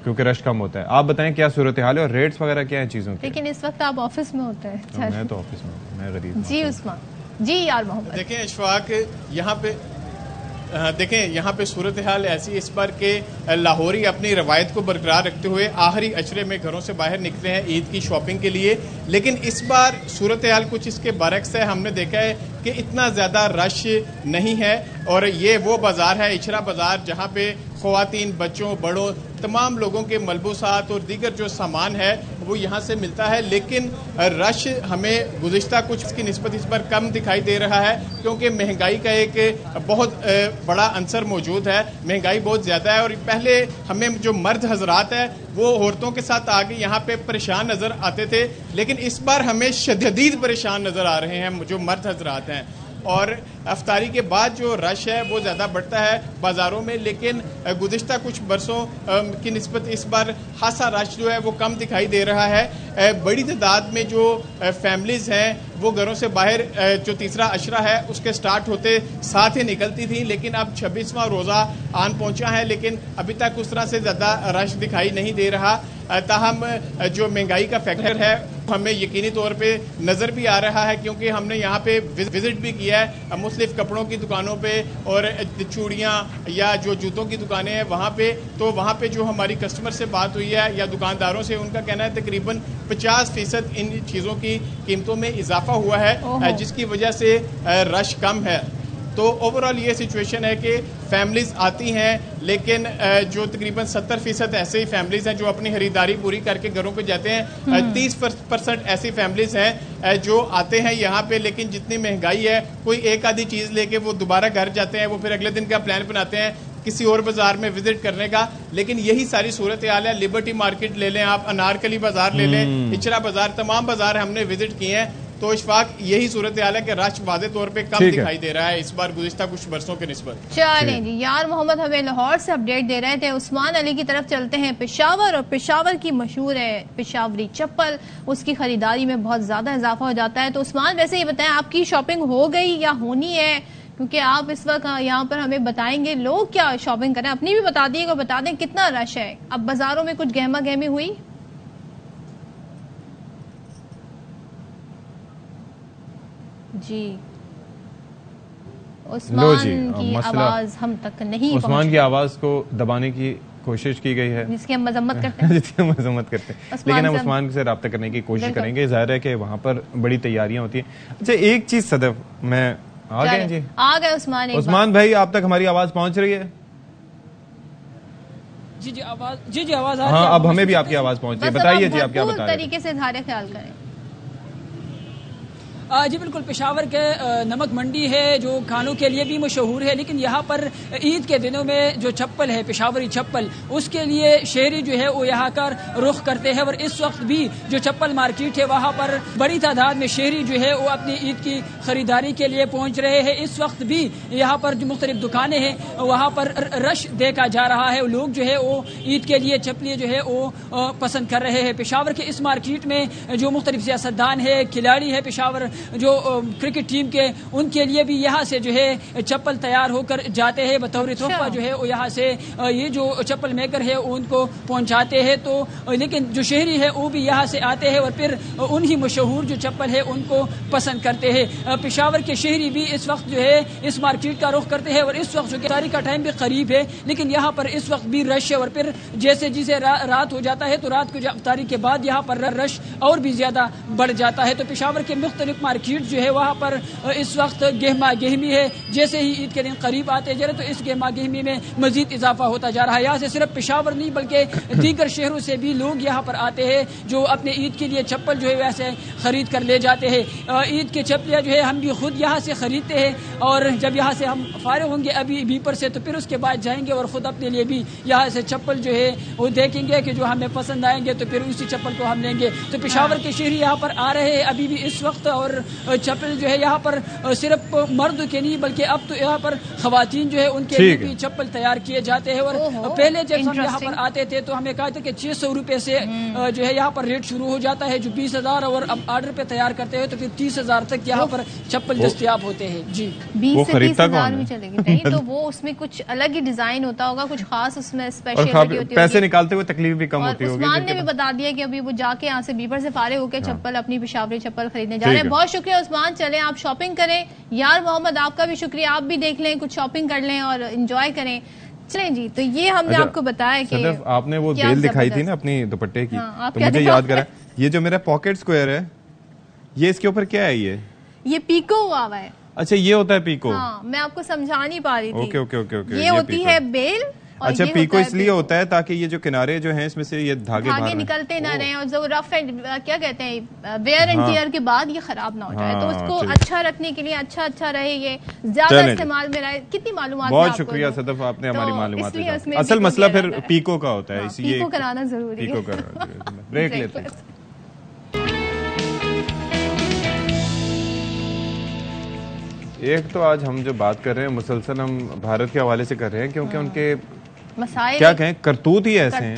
کیونکہ رش کم ہوتا ہے. آپ بتائیں کیا صورتحال ہے اور ریٹس وغیرہ کیا ہیں چیزوں کے؟ لیکن اس وقت آپ آفس میں ہوتے ہیں. میں تو آفس میں ہوں, میں غریب. جی عثمان. جی یار محمد. دیکھیں اشفاق, یہاں پہ صورتحال ایسی اس بار کہ لاہوری اپنی روایت کو برقرار رکھتے ہوئے آخری اشرے میں گھروں سے باہر نکلے ہیں عید کی شاپنگ کے لیے. لیکن اس بار صورتحال کچھ اس کے برعکس ہے. ہم نے دیکھا ہے کہ اتنا زیادہ رش نہیں ہے, اور یہ وہ بازار ہے اچھرا بازار جہاں پہ خواتین, بچوں, بڑوں, تمام لوگوں کے ملبوسات اور دیگر جو سامان ہے وہ یہاں سے ملتا ہے. لیکن رش ہمیں گزشتہ کچھ کی نسبت اس پر کم دکھائی دے رہا ہے, کیونکہ مہنگائی کا ایک بہت بڑا عنصر موجود ہے. مہنگائی بہت زیادہ ہے, اور پہلے ہمیں جو مرد حضرات ہیں وہ عورتوں کے ساتھ آگے یہاں پہ پریشان نظر آتے تھے, لیکن اس بار ہمیں شدید پریشان نظر آ رہے ہیں جو مرد حضرات ہیں. اور افطاری کے بعد جو رش ہے وہ زیادہ بڑھتا ہے بازاروں میں, لیکن گزشتہ کچھ برسوں کی نسبت اس بار خاصا رش جو ہے وہ کم دکھائی دے رہا ہے. بڑی تعداد میں جو فیملیز ہیں وہ گھروں سے باہر جو تیسرا عشرہ ہے اس کے سٹارٹ ہوتے ساتھ ہی نکلتی تھیں, لیکن اب 26واں روزہ آن پہنچا ہے, لیکن ابھی تک اس طرح سے زیادہ رش دکھائی نہیں دے رہا. تاہم جو مہنگائی کا فیکٹر ہے ہمیں یقینی طور پہ نظر بھی آ رہا ہے, کیونکہ ہم نے یہاں پہ وزٹ بھی کیا ہے مختلف کپڑوں کی دکانوں پہ اور چوڑیاں یا جو جوتوں کی دکانیں ہیں وہاں پہ. تو وہاں پہ جو ہماری کسٹمر سے بات ہوئی ہے یا دکانداروں سے, ان کا کہنا ہے تقریباً 50% ان چیزوں کی قیمتوں میں اضافہ ہوا ہے, جس کی وجہ سے رش کم ہے. تو اوور آل یہ سچویشن ہے کہ فیملیز آتی ہیں, لیکن جو تقریباً 70% ایسے ہی فیملیز ہیں جو اپنی خریداری پوری کر کے گھروں پہ جاتے ہیں. 30% ایسی فیملیز ہیں جو آتے ہیں یہاں پہ, لیکن جتنی مہنگائی ہے کوئی ایک آدھی چیز لے کے وہ دوبارہ گھر جاتے ہیں, وہ پھر اگلے دن کا پلان بناتے ہیں کسی اور بازار میں وزٹ کرنے کا. لیکن یہی ساری صورتحال ہے. لبرٹی مارکیٹ لے لیں آپ, انارکلی بازار لے لیں, اچرا بازار, تمام بازار ہم نے وزٹ کیے ہیں. تو اشفاق یہی صورتحال ہے کہ رش واضح طور پہ کم دکھائی دے رہا ہے اس بار گزشتہ کچھ برسوں کے نسبت. چلیں جی, یار محمد ہمیں لاہور سے اپڈیٹ دے رہے تھے. عثمان علی کی طرف چلتے ہیں پشاور, اور پشاور کی مشہور ہے پشاوری چپل, اس کی خریداری میں بہت زیادہ اضافہ ہو جاتا ہے. تو عثمان ویسے یہ بتائیں آپ کی شاپنگ ہو گئی یا ہونی ہے, کیونکہ آپ اس وقت یہاں پر ہمیں بتائیں گے لوگ کیا شاپنگ کریں. اپنی بھی بتا دیے گا, بتا دیں کتنا رش ہے. اب بازاروں میں کچھ گہما گہمی ہوئی؟ جی عثمان کی آواز ہم تک نہیں, عثمان کی آواز کو دبانے کی کوشش کی گئی ہے جس کی ہم مذمت کرتے ہیں, جس کی ہم مذمت کرتے ہیں, لیکن ہم عثمان سے رابطہ کرنے کی کوشش کریں گے. ظاہر ہے کہ وہاں پر بڑی تیاریاں ہوتی ہیں. اچھا ایک چیز صدف, میں آ گئے جی, آ گئے عثمان بھائی, آپ تک ہماری آواز پہنچ رہی ہے؟ جی آواز, جی آواز. ہاں اب ہمیں بھی آپ کی آواز پہنچ رہی ہے, بتائیے جی آپ کیا بتا رہے ہیں. طریقے سے اظہار خیال کریں. جی بالکل، پشاور کے نمک منڈی ہے جو کھانوں کے لیے بھی مشہور ہے، لیکن یہاں پر عید کے دنوں میں جو چپل ہے پشاوری چپل، اس کے لیے شہری جو ہے وہ یہاں کا رخ کرتے ہیں، اور اس وقت بھی جو چپل مارکیٹ ہے وہاں پر بڑی تعداد میں شہری جو ہے وہ اپنی عید کی خریداری کے لیے پہنچ رہے ہیں۔ اس وقت بھی یہاں پر جو مختلف دکانیں ہیں وہاں پر رش دیکھا جا رہا ہے، لوگ جو ہے وہ عید کے لیے چپلیں جو ہے وہ پسند کر رہے ہیں۔ پشاور کے اس مارکیٹ میں جو مختلف سیاستدان ہے، کھلاڑی ہے پشاور جو کرکٹ ٹیم کے، ان کے لیے بھی یہاں سے جو ہے چپل تیار ہو کر جاتے ہیں بطور تحفہ، جو ہے وہ یہاں سے یہ جو چپل میکر ہے ان کو پہنچاتے ہیں۔ تو لیکن جو شہری ہے وہ بھی یہاں سے آتے ہیں اور پھر انہی مشہور جو چپل ہے ان کو پسند کرتے ہیں۔ پشاور کے شہری بھی اس وقت جو ہے اس مارکیٹ کا رخ کرتے ہیں، اور اس وقت جو کہ تاریخ کا ٹائم بھی قریب ہے، لیکن یہاں پر اس وقت بھی رش ہے، اور پھر جیسے رات ہو جاتا ہے تو رات کو تاریخ کے بعد یہاں پر رش اور بھی زیادہ بڑھ جاتا ہے۔ تو پشاور کے مختلف مارکیٹ جو ہے وہاں پر اس وقت گہما گہمی ہے، جیسے ہی عید کے دن قریب آتے جا رہے تو اس گہما گہمی میں مزید اضافہ ہوتا جا رہا ہے۔ یہاں سے صرف پشاور نہیں بلکہ دیگر شہروں سے بھی لوگ یہاں پر آتے ہیں جو اپنے عید کے لیے چپل جو ہے ویسے خرید کر لے جاتے ہیں۔ عید کے چپلیاں جو ہے ہم بھی خود یہاں سے خریدتے ہیں، اور جب یہاں سے ہم فارغ ہوں گے ابھی بیپر سے تو پھر اس کے بعد جائیں گے اور خود اپنے لیے بھی یہاں سے چپل جو ہے وہ دیکھیں گے کہ جو ہمیں پسند آئیں گے تو پھر اسی چپل کو ہم لیں گے۔ تو پشاور کے شہری یہاں پر آ رہے ہیں ابھی بھی اس وقت، اور چپل جو ہے یہاں پر صرف مرد کے نہیں بلکہ اب تو یہاں پر خواتین جو ہے ان کے لیے بھی چپل تیار کیے جاتے ہیں۔ اور پہلے جب ہم یہاں پر آتے تھے تو ہمیں کہا تھا کہ 600 روپے سے جو ہے یہاں پر ریٹ شروع ہو جاتا ہے جو 20,000، اور اب آرڈر پہ تیار کرتے ہیں تو پھر 30,000 تک یہاں پر چپل دستیاب ہوتے ہیں۔ جی 20 سے 30,000 بھی چلے گی نہیں تو وہ اس میں کچھ الگ ہی ڈیزائن ہوتا ہوگا، کچھ خاص اس میں اسپیشلٹی ہوتی ہوگی، پیسے نکالتے ہوئے تکلیف بھی کم ہوتی ہوگی۔ عثمان نے بھی بتا دیا کہ ابھی وہ جا کے یہاں سے بیپر سے فارغ ہو کے چپل اپنی پشاوری چپل خریدنے جا رہے ہیں۔ بہت شکریہ عثمان، چلیں آپ شاپنگ کریں۔ یار محمد آپ کا بھی شکریہ، آپ بھی دیکھ لیں، کچھ شاپنگ کر لیں اور انجوائے کریں۔ چلیں جی، تو یہ ہم نے آپ کو بتایا کہ آپ نے وہ بیل دکھائی تھی نا اپنی دوپٹے کی، تو مجھے یاد کرا یہ جو میرا پاکٹ سکوئر ہے یہ اس کے اوپر کیا ہے؟ یہ پیکو ہوا ہوا ہے۔ اچھا یہ ہوتا ہے پیکو؟ ہاں میں آپ کو سمجھا نہیں پا رہی تھی۔ اوکے، یہ ہوتی ہے بیل۔ اچھا پیکو اس لیے ہوتا ہے تاکہ یہ جو کنارے جو ہیں اس میں سے یہ دھاگے نکلتے نہ رہیں، اور جو رف اینڈ کیا کہتے ہیں ویئر اینڈ ٹیئر کے بعد یہ خراب نہ ہو جائے، تو اس کو اچھا رکھنے کے لیے اچھا رہے، یہ زیادہ استعمال میں رہے۔ کتنی معلومات، بہت شکریہ صدف، آپ نے ہماری معلومات۔ اصل مسئلہ پھر پیکو کا ہوتا ہے، اس لیے پیکو کرانا ضروری ہے۔ بریک لیتے ہیں۔ ایک تو آج ہم جو بات کر رہے ہیں مسلسل ہم بھارت کے حوالے سے کر رہے ہیں، کیونکہ ان کے کیا کہیں کرتوت ہی ایسے ہیں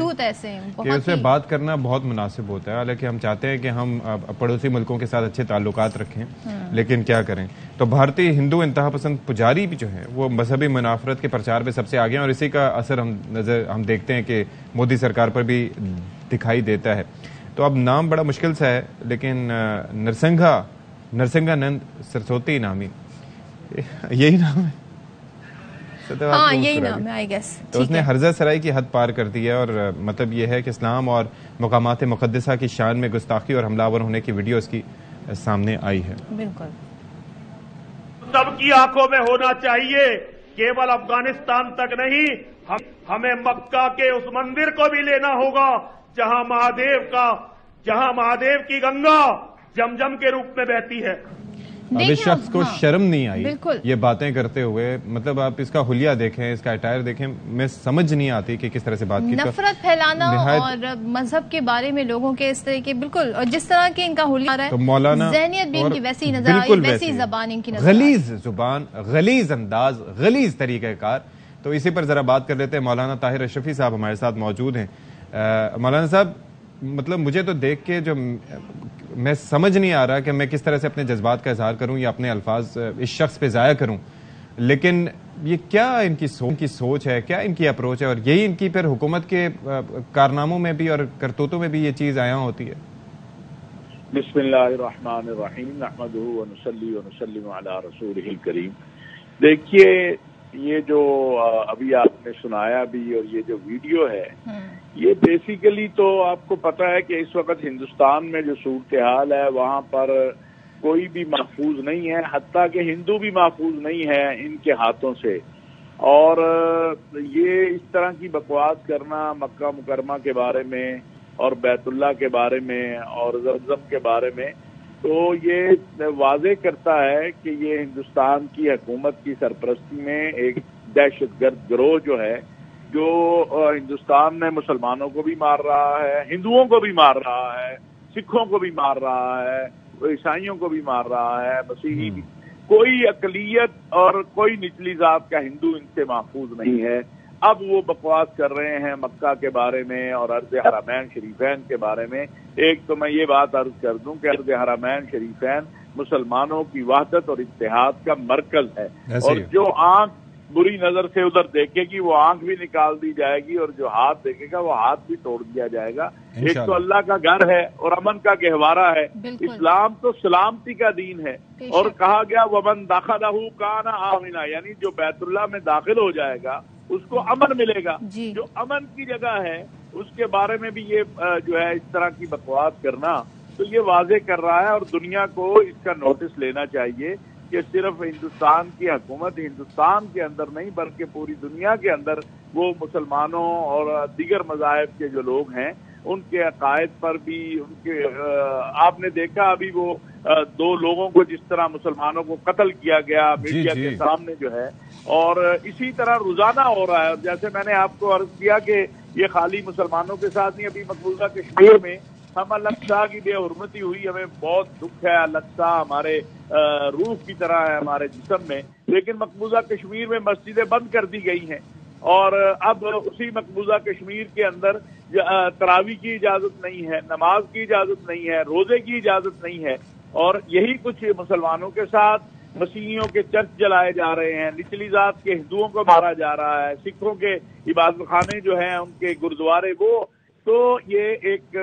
کہ اسے بات کرنا بہت مناسب ہوتا ہے۔ حالانکہ ہم چاہتے ہیں کہ ہم پڑوسی ملکوں کے ساتھ اچھے تعلقات رکھیں، لیکن کیا کریں۔ تو بھارتی ہندو انتہا پسند پجاری بھی جو ہیں وہ مذہبی منافرت کے پرچار میں سب سے آگے ہیں، اور اسی کا اثر ہم دیکھتے ہیں کہ مودی سرکار پر بھی دکھائی دیتا ہے۔ تو اب نام بڑا مشکل سا ہے، لیکن نرسنگا نند سرسوتی نامی، یہی نام ہے؟ ہاں یہی نام ہے آئی گیس۔ تو اس نے حرزہ سرائی کی حد پار کر دی ہے، اور مطلب یہ ہے کہ اسلام اور مقامات مقدسہ کی شان میں گستاخی اور حملہ آور ہونے کی ویڈیو اس کی سامنے آئی ہے۔ بالکل سب کی آنکھوں میں ہونا چاہیے، کیول افغانستان تک نہیں، ہمیں مکہ کے اس مندر کو بھی لینا ہوگا جہاں مہادیو کی گنگا جمجم کے روپ میں بہتی ہے۔ اب اس شخص کو شرم نہیں آئی یہ باتیں کرتے ہوئے، مطلب آپ اس کا حلیہ دیکھیں، اس کا اٹائر دیکھیں، میں سمجھ نہیں آتی کہ کس طرح سے بات کی۔ نفرت پھیلانا اور مذہب کے بارے میں لوگوں کے اس طرح کے بالکل، اور جس طرح کے ان کا حلیہ آ رہا ہے، مولانا ذہنیت بھی ان کی ویسی نظر آئی، ویسی زبان ان کی نظر آئی، غلیظ زبان، غلیظ انداز، غلیظ طریقہ کار۔ تو اسی پر ذرا بات کر لیتے ہیں۔ مولانا طاہر اشرفی صاحب ہمارے ساتھ موجود ہیں۔ مولانا صاحب، مطلب مجھے تو دیکھ کے جو میں سمجھ نہیں آ رہا کہ میں کس طرح سے اپنے جذبات کا اظہار کروں یا اپنے الفاظ اس شخص پہ ضائع کروں، لیکن یہ کیا ان کی سوچ ہے، کیا ان کی اپروچ ہے، اور یہی ان کی پھر حکومت کے کارناموں میں بھی اور کرتوتوں میں بھی یہ چیز آیا ہوتی ہے؟ بسم اللہ الرحمن الرحیم، نحمدہ ونصلی ونسلم علی رسولہ الکریم۔ دیکھیے یہ جو ابھی آپ نے سنایا بھی، اور یہ جو ویڈیو ہے، یہ بیسیکلی تو آپ کو پتہ ہے کہ اس وقت ہندوستان میں جو صورتحال ہے وہاں پر کوئی بھی محفوظ نہیں ہے، حتیٰ کہ ہندو بھی محفوظ نہیں ہے ان کے ہاتھوں سے۔ اور یہ اس طرح کی بکواس کرنا مکہ مکرمہ کے بارے میں اور بیت اللہ کے بارے میں اور زمزم کے بارے میں، تو یہ واضح کرتا ہے کہ یہ ہندوستان کی حکومت کی سرپرستی میں ایک دہشت گرد گروہ جو ہے، جو ہندوستان میں مسلمانوں کو بھی مار رہا ہے، ہندوؤں کو بھی مار رہا ہے، سکھوں کو بھی مار رہا ہے، عیسائیوں کو بھی مار رہا ہے، مسیحی بھی، کوئی اقلیت اور کوئی نچلی ذات کا ہندو ان سے محفوظ نہیں ہے۔ اب وہ بکواس کر رہے ہیں مکہ کے بارے میں اور ارض حرمین شریفین کے بارے میں۔ ایک تو میں یہ بات عرض کر دوں کہ ارض حرمین شریفین مسلمانوں کی وحدت اور اتحاد کا مرکز ہے، اور جو آنکھ بری نظر سے ادھر دیکھے گی وہ آنکھ بھی نکال دی جائے گی، اور جو ہاتھ دیکھے گا وہ ہاتھ بھی توڑ دیا جائے گا۔ ایک تو اللہ کا گھر ہے اور امن کا گہوارہ ہے۔ اسلام تو سلامتی کا دین ہے، اور کہا گیا ومن دخلہ کان آمنا، یعنی جو بیت اللہ میں داخل ہو جائے گا اس کو امن ملے گا۔ جو امن کی جگہ ہے اس کے بارے میں بھی یہ جو ہے اس طرح کی بکواس کرنا، تو یہ واضح کر رہا ہے، اور دنیا کو اس کا نوٹس لینا چاہیے کہ صرف ہندوستان کی حکومت ہندوستان کے اندر نہیں بلکہ پوری دنیا کے اندر وہ مسلمانوں اور دیگر مذاہب کے جو لوگ ہیں ان کے عقائد پر بھی ان کے آپ نے دیکھا ابھی وہ دو لوگوں کو جس طرح مسلمانوں کو قتل کیا گیا میڈیا کے سامنے جو ہے، اور اسی طرح روزانہ ہو رہا ہے۔ اور جیسے میں نے آپ کو عرض کیا کہ یہ خالی مسلمانوں کے ساتھ نہیں، ابھی مقبوضہ کشمیر میں ہم الاقصی کی بے حرمتی ہوئی، ہمیں بہت دکھ ہے، الاقصی ہمارے روح کی طرح ہے ہمارے جسم میں، لیکن مقبوضہ کشمیر میں مسجدیں بند کر دی گئی ہیں، اور اب اسی مقبوضہ کشمیر کے اندر تراویح کی اجازت نہیں ہے، نماز کی اجازت نہیں ہے، روزے کی اجازت نہیں ہے، اور یہی کچھ مسلمانوں کے ساتھ مسیحیوں کے چرچ جلائے جا رہے ہیں، نچلی ذات کے ہندوؤں کو مارا جا رہا ہے، سکھوں کے عبادت خانے جو ہیں ان کے گرودوارے وہ، تو یہ ایک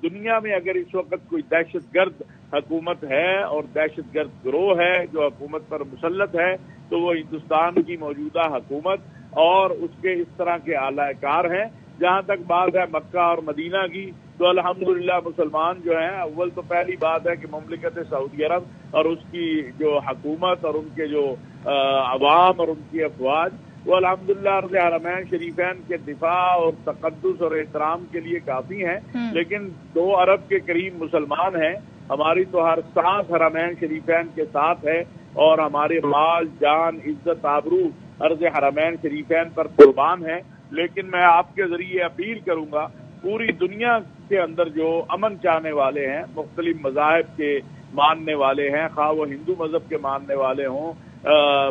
دنیا میں اگر اس وقت کوئی دہشت گرد حکومت ہے اور دہشت گرد گروہ ہے جو حکومت پر مسلط ہے تو وہ ہندوستان کی موجودہ حکومت اور اس کے اس طرح کے اعلی کار ہیں۔ جہاں تک بات ہے مکہ اور مدینہ کی، تو الحمدللہ مسلمان جو ہیں، اول تو پہلی بات ہے کہ مملکت سعودی عرب اور اس کی جو حکومت اور ان کے جو عوام اور ان کی افواج، وہ الحمدللہ ارض حرمین شریفین کے دفاع اور تقدس اور احترام کے لیے کافی ہیں، لیکن 2 ارب کے قریب مسلمان ہیں، ہماری تو ہر سانس حرمین شریفین کے ساتھ ہے، اور ہمارے مال جان عزت آبرو ارض حرمین شریفین پر قربان ہے۔ لیکن میں آپ کے ذریعے اپیل کروں گا پوری دنیا کے اندر جو امن چاہنے والے ہیں، مختلف مذاہب کے ماننے والے ہیں، خواہ وہ ہندو مذہب کے ماننے والے ہوں،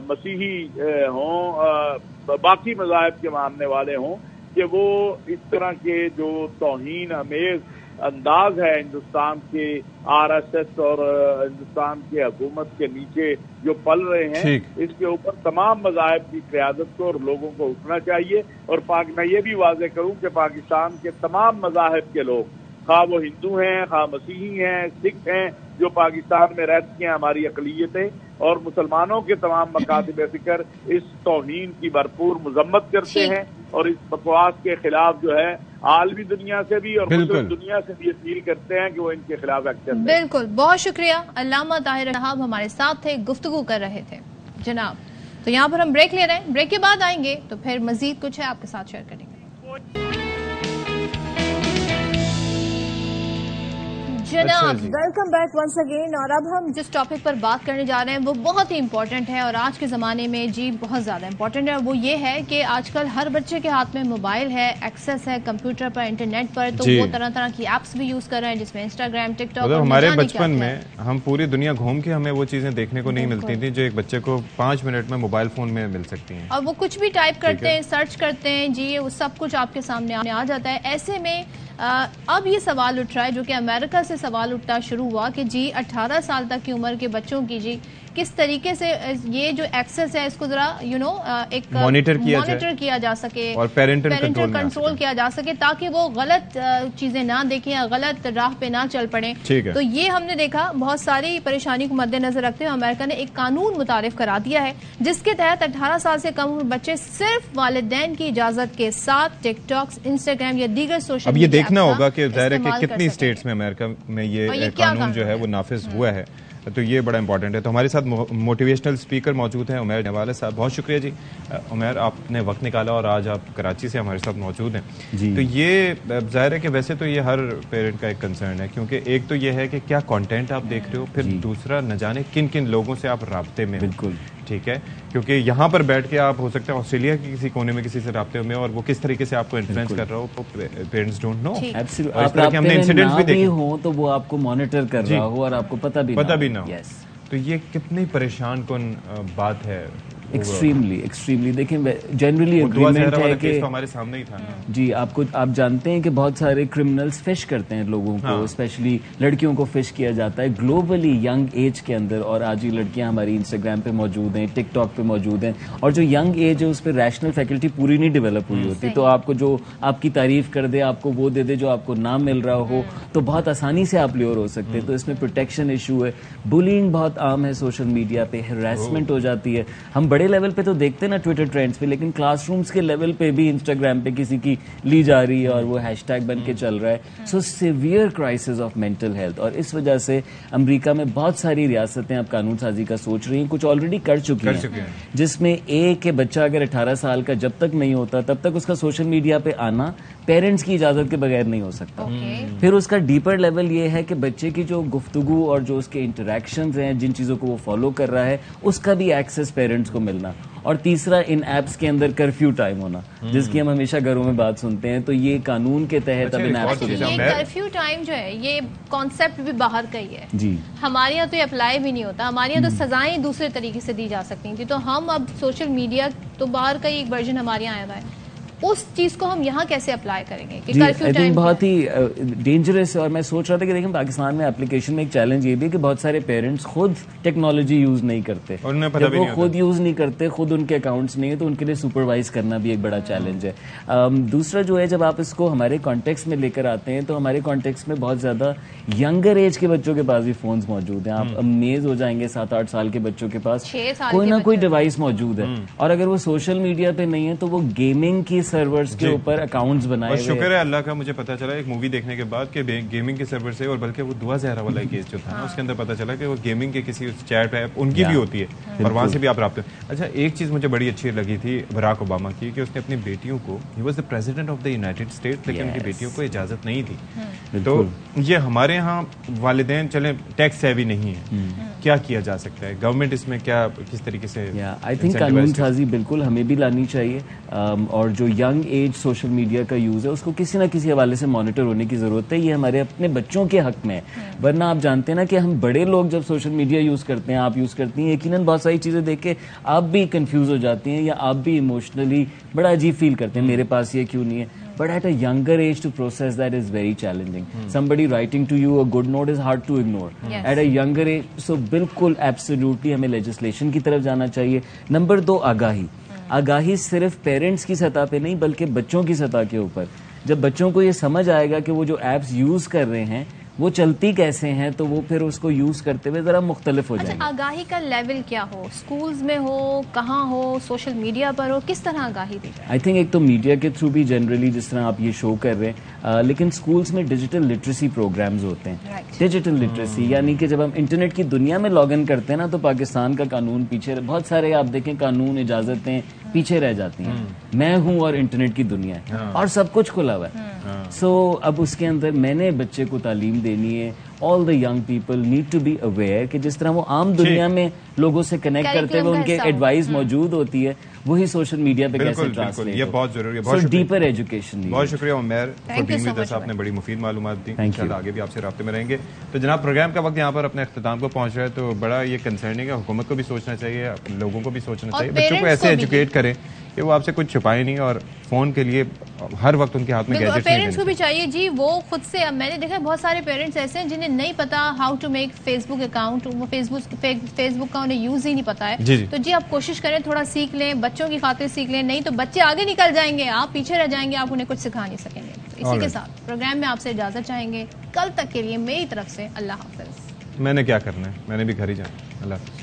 مسیحی ہوں، باقی مذاہب کے ماننے والے ہوں، کہ وہ اس طرح کے جو توہین امیز انداز ہے ہندوستان کے آر ایس ایس اور ہندوستان کی حکومت کے نیچے جو پل رہے ہیں، اس کے اوپر تمام مذاہب کی قیادت کو اور لوگوں کو اٹھنا چاہیے۔ اور میں یہ بھی واضح کروں کہ پاکستان کے تمام مذاہب کے لوگ، خواہ وہ ہندو ہیں، خواہ مسیحی ہیں، سکھ ہیں، جو پاکستان میں رہتی ہیں ہماری اقلیتیں، اور مسلمانوں کے تمام مکاتب فکر اس توہین کی بھرپور مذمت کرتے ہیں، اور اس بکواس کے خلاف جو ہے عالمی دنیا سے بھی اور مسلم دنیا سے بھی اپیل کرتے ہیں کہ وہ ان کے خلاف ایکشن لیں۔ بالکل، بہت شکریہ علامہ طاہر صاحب ہمارے ساتھ تھے، گفتگو کر رہے تھے جناب۔ تو یہاں پر ہم بریک لے رہے ہیں، بریک کے بعد آئیں گے تو پھر مزید کچھ ہے آپ کے ساتھ شیئر کریں گے۔ جناب ویلکم بیک ونس اگین، اور اب ہم جس ٹاپک پر بات کرنے جا رہے ہیں وہ بہت ہی امپورٹنٹ ہے، اور آج کے زمانے میں جی بہت زیادہ امپورٹنٹ ہے، وہ یہ ہے کہ آج کل ہر بچے کے ہاتھ میں موبائل ہے، ایکسیس ہے کمپیوٹر پر، انٹرنیٹ پر، تو وہ طرح طرح کی ایپس بھی یوز کر رہے ہیں جس میں انسٹاگرام، ٹک ٹاک، ہمارے بچپن میں ہم پوری دنیا گھوم کے ہمیں وہ چیزیں دیکھنے کو نہیں ملتی تھیں جو ایک بچے کو 5 منٹ میں موبائل فون میں مل سکتی ہیں، اور وہ کچھ بھی ٹائپ کرتے ہیں، سرچ کرتے ہیں، جی وہ سب کچھ آپ کے سامنے آ جاتا ہے۔ ایسے میں اب یہ سوال اٹھ رہا ہے جو کہ امریکہ سے سوال اٹھنا شروع ہوا کہ جی 18 سال تک کی عمر کے بچوں کی جی کس طریقے سے یہ جو ایکسس ہے اس کو ذرا ایک مانیٹر کیا جا سکے اور پیرنٹل کنٹرول کیا جا سکے تاکہ وہ غلط چیزیں نہ دیکھیں یا غلط راہ پہ نہ چل پڑیں۔ تو یہ ہم نے دیکھا بہت ساری پریشانی کو مد نظر رکھتے ہوئے امریکہ نے ایک قانون متعارف کرا دیا ہے جس کے تحت 18 سال سے کم عمر بچے صرف والدین کی اجازت کے ساتھ ٹک ٹاک، انسٹاگرام یا دیگر سوشل میڈیا، اب یہ دیکھنا ہوگا کہ ظاہر ہے کہ کتنی اسٹیٹس میں امریکہ میں یہ قانون جو ہے وہ نافذ ہوا ہے۔ تو یہ بڑا امپورٹنٹ ہے. تو ہمارے ساتھ موٹیویشنل اسپیکر موجود ہیں عمیر نوالہ صاحب. بہت شکریہ جی عمیر, آپ نے وقت نکالا اور آج آپ کراچی سے ہمارے ساتھ موجود ہیں. تو یہ ظاہر ہے کہ ویسے تو یہ ہر پیرنٹ کا ایک کنسرن ہے, کیونکہ ایک تو یہ ہے کہ کیا کانٹینٹ آپ دیکھ رہے ہو, پھر دوسرا نہ جانے کن کن لوگوں سے آپ رابطے میں. بالکل ٹھیک ہے, کیونکہ یہاں پر بیٹھ کے آپ ہو سکتے ہیں آسٹریلیا کے کسی کونے میں کسی سے رابطے میں, اور وہ کس طریقے سے آپ کو انفلوئنس کر رہا ہو, پیرنٹس ڈونٹ نو. آپ رابطے میں نہ بھی ہوں تو وہ آپ کو مانیٹر کر رہا ہو اور آپ کو پتہ بھی نہ ہو. تو یہ کتنی پریشان کن بات ہے. ایکسٹریملی دیکھیں جنرلی اگریمنٹ ہے کہ ہمارے سامنے ہی تھا جی. آپ جانتے ہیں کہ بہت سارے کرمنلز فش کرتے ہیں لوگوں کو, اسپیشلی لڑکیوں کو فش کیا جاتا ہے گلوبلی ینگ ایج کے اندر. اور آج یہ لڑکیاں ہماری انسٹاگرام پہ موجود ہیں, ٹک ٹاک پہ موجود ہیں, اور جو ینگ ایج ہے اس پہ ریشنل فیکلٹی پوری نہیں ڈیولپ ہوئی ہوتی. تو آپ کو جو آپ کی تعریف کر دے, آپ کو وہ دے دے جو آپ کو نہ مل رہا ہو, تو بہت آسانی سے آپ لیور ہو سکتے ہیں. تو اس میں پروٹیکشن ایشو ہے, بولینگ بہت عام ہے سوشل میڈیا پہ, ہراسمنٹ ہو جاتی ہے. ہم بڑے لیول پہ تو دیکھتے ہیں نا ٹویٹر ٹرینڈز پہ, لیکن کلاس رومز کے لیول پہ بھی انسٹاگرام پہ کسی کی لی جا رہی ہے اور وہ ہیش ٹیگ بن کے چل رہا ہے. So severe crisis of mental health. اور اس وجہ سے امریکہ میں بہت ساری ریاستیں اب قانون سازی کا سوچ رہی ہیں, کچھ آلریڈی کر چکی ہیں, جس میں ایک بچہ اگر 18 سال کا جب تک نہیں ہوتا تب تک اس کا سوشل میڈیا پہ آنا پیرنٹس کی اجازت کے بغیر نہیں ہو سکتا. پھر اس کا ڈیپر لیول یہ ہے کہ بچے کی جو گفتگو اور جو اس کے انٹریکشنز ہیں, جن چیزوں کو وہ فالو کر رہا ہے, اس کا بھی ایکسیس پیرنٹس کو ملنا. اور تیسرا ان ایپس کے اندر کرفیو ٹائم ہونا, جس کی ہم ہمیشہ گھروں میں بات سنتے ہیں. تو یہ قانون کے تحت اب ان ایپس کو یہ کرفیو ٹائم جو ہے یہ کانسیپٹ بھی باہر کا ہی ہے. جی ہمارے یہاں تو یہ اپلائی بھی نہیں ہوتا. ہمارے یہاں تو سزائیں دوسرے طریقے سے دی جا سکتی تھی. تو ہم اب سوشل میڈیا تو باہر کا ہی ایک ورژن ہمارے یہاں آیا ہوا ہے, اس چیز کو ہم یہاں کیسے اپلائی کریں گے کہ کرفیو ٹائم بہت ہی ڈینجرس ہے. اور میں سوچ رہا تھا کہ دیکھیں پاکستان میں اپلیکیشن میں ایک چیلنج یہ بھی ہے کہ بہت سارے پیرنٹس خود ٹیکنالوجی یوز نہیں کرتے. جب وہ خود یوز نہیں کرتے, خود ان کے اکاؤنٹس نہیں ہیں, تو ان کے لیے سپروائز کرنا بھی ایک بڑا چیلنج ہے. دوسرا جو ہے, جب آپ اس کو ہمارے کانٹیکس میں لے کر آتے ہیں تو ہمارے کانٹیکس میں بہت زیادہ ینگر ایج کے بچوں کے پاس بھی فونز موجود ہیں. آپ امیز ہو جائیں گے 7-8 سال کے بچوں کے پاس کوئی نہ کوئی ڈیوائس موجود ہے. اور اگر وہ سوشل میڈیا پہ نہیں ہے تو وہ گیمنگ کی سرورز کے اوپر اکاؤنٹس بنائے ہوئے. شکر ہے اللہ کا, مجھے پتا چلا ایک مووی دیکھنے کے بعد کہ گیمنگ کے سرور سے, اور بلکہ وہ دعا زہرا والا کیس جو تھا نا, اس کے اندر پتا چلا کہ وہ گیمنگ کے کسی چیٹ ایپ ان کی بھی ہوتی ہے, اور وہاں سے بھی آپ رابطے. اچھا ایک چیز مجھے بڑی اچھی لگی تھی براک اوباما کی, کہ اس نے اپنی بیٹیوں کو, he was the president of the United state, لیکن ان کی بیٹیوں کو اجازت نہیں تھی. تو یہ ہمارے ہاں والدین چلیں ٹیکس سیوی نہیں ہے, کیا کیا جا سکتا ہے؟ گورنمنٹ اس میں کیا کس طریقے سے؟ آئی تھنک قانون سازی بالکل ہمیں بھی لانی چاہیے, اور جو ینگ ایج سوشل میڈیا کا یوز ہے اس کو کسی نہ کسی حوالے سے مانیٹر ہونے کی ضرورت ہے. یہ ہمارے اپنے بچوں کے حق میں ہے. ورنہ آپ جانتے ہیں نا کہ ہم بڑے لوگ جب سوشل میڈیا یوز کرتے ہیں, آپ یوز کرتی ہیں, یقیناً بہت ساری چیزیں دیکھ کے آپ بھی کنفیوز ہو جاتی ہیں, یا آپ بھی ایموشنلی بڑا عجیب فیل کرتے ہیں, میرے پاس یہ کیوں نہیں ہے. But at a younger age to process that is very challenging. Somebody writing to you a good note is hard to ignore. At a younger age, so بالکل absolutely ہمیں legislation کی طرف جانا چاہیے. نمبر 2, آگاہی صرف پیرنٹس کی سطح پہ نہیں بلکہ بچوں کی سطح کے اوپر. جب بچوں کو یہ سمجھ آئے گا کہ وہ جو ایپس یوز کر رہے ہیں وہ چلتی کیسے ہیں, تو وہ پھر اس کو یوز کرتے ہوئے ذرا مختلف ہو جائیں گے. آگاہی کا لیول کیا ہو, سکولز میں ہو, کہاں ہو, سوشل میڈیا پر ہو, کس طرح آگاہی دی جائے؟ آئی تھنک ایک تو میڈیا کے تھرو بھی جنرلی جس طرح آپ یہ شو کر رہے ہیں, لیکن سکولز میں ڈیجیٹل لٹریسی پروگرامز ہوتے ہیں. ڈیجیٹل لٹریسی یعنی کہ جب ہم انٹرنیٹ کی دنیا میں لاگ ان کرتے ہیں نا, تو پاکستان کا قانون پیچھے, بہت سارے آپ دیکھیں قانون اجازتیں پیچھے رہ جاتی ہیں. میں ہوں اور انٹرنیٹ کی دنیا ہے اور سب کچھ کھلا ہوا ہے. سو اب اس کے اندر میں نے بچے کو تعلیم دینی ہے. All the young people need to be aware کہ جس طرح وہ عام دنیا میں لوگوں سے کنیکٹ کرتے ہوئے ان کے ایڈوائز موجود ہوتی ہے, وہی سوشل میڈیا پہ کیسے ٹرانسلیٹ. یہ بہت ضروری ہے. Deeper education. بہت شکریہ Umair for being with us, آپ نے بڑی مفید معلومات دی. انشاءاللہ آگے بھی آپ سے رابطے میں رہیں گے. تو جناب پروگرام کا وقت یہاں پر اپنے اختتام کو پہنچ رہا ہے, تو بڑا یہ کنسرن ہے کہ حکومت کو بھی سوچنا چاہیے, لوگوں کو بھی سوچنا چاہیے, بچوں کو ایسے ایجوکیٹ کریں کہ وہ آپ سے کچھ چھپائے نہیں, اور فون کے لیے ہر وقت ان کے ہاتھ میں گیجٹس. پیرنٹس کو بھی چاہیے جی وہ خود سے, میں نے دیکھا بہت سارے پیرنٹس ایسے ہیں جنہیں نہیں پتا how to make Facebook account, وہ فیس بک کا انہیں یوز ہی نہیں پتا ہے. تو جی آپ کوشش کریں تھوڑا سیکھ لیں, بچوں کی خاطر سیکھ لیں, نہیں تو بچے آگے نکل جائیں گے, آپ پیچھے رہ جائیں گے, آپ انہیں کچھ سکھا نہیں سکیں گے. تو اسی کے ساتھ پروگرام میں آپ سے اجازت چاہیں گے. کل تک کے لیے میری طرف سے اللہ حافظ. میں نے کیا کرنا ہے, میں نے بھی گھر ہی جانا. اللہ حافظ.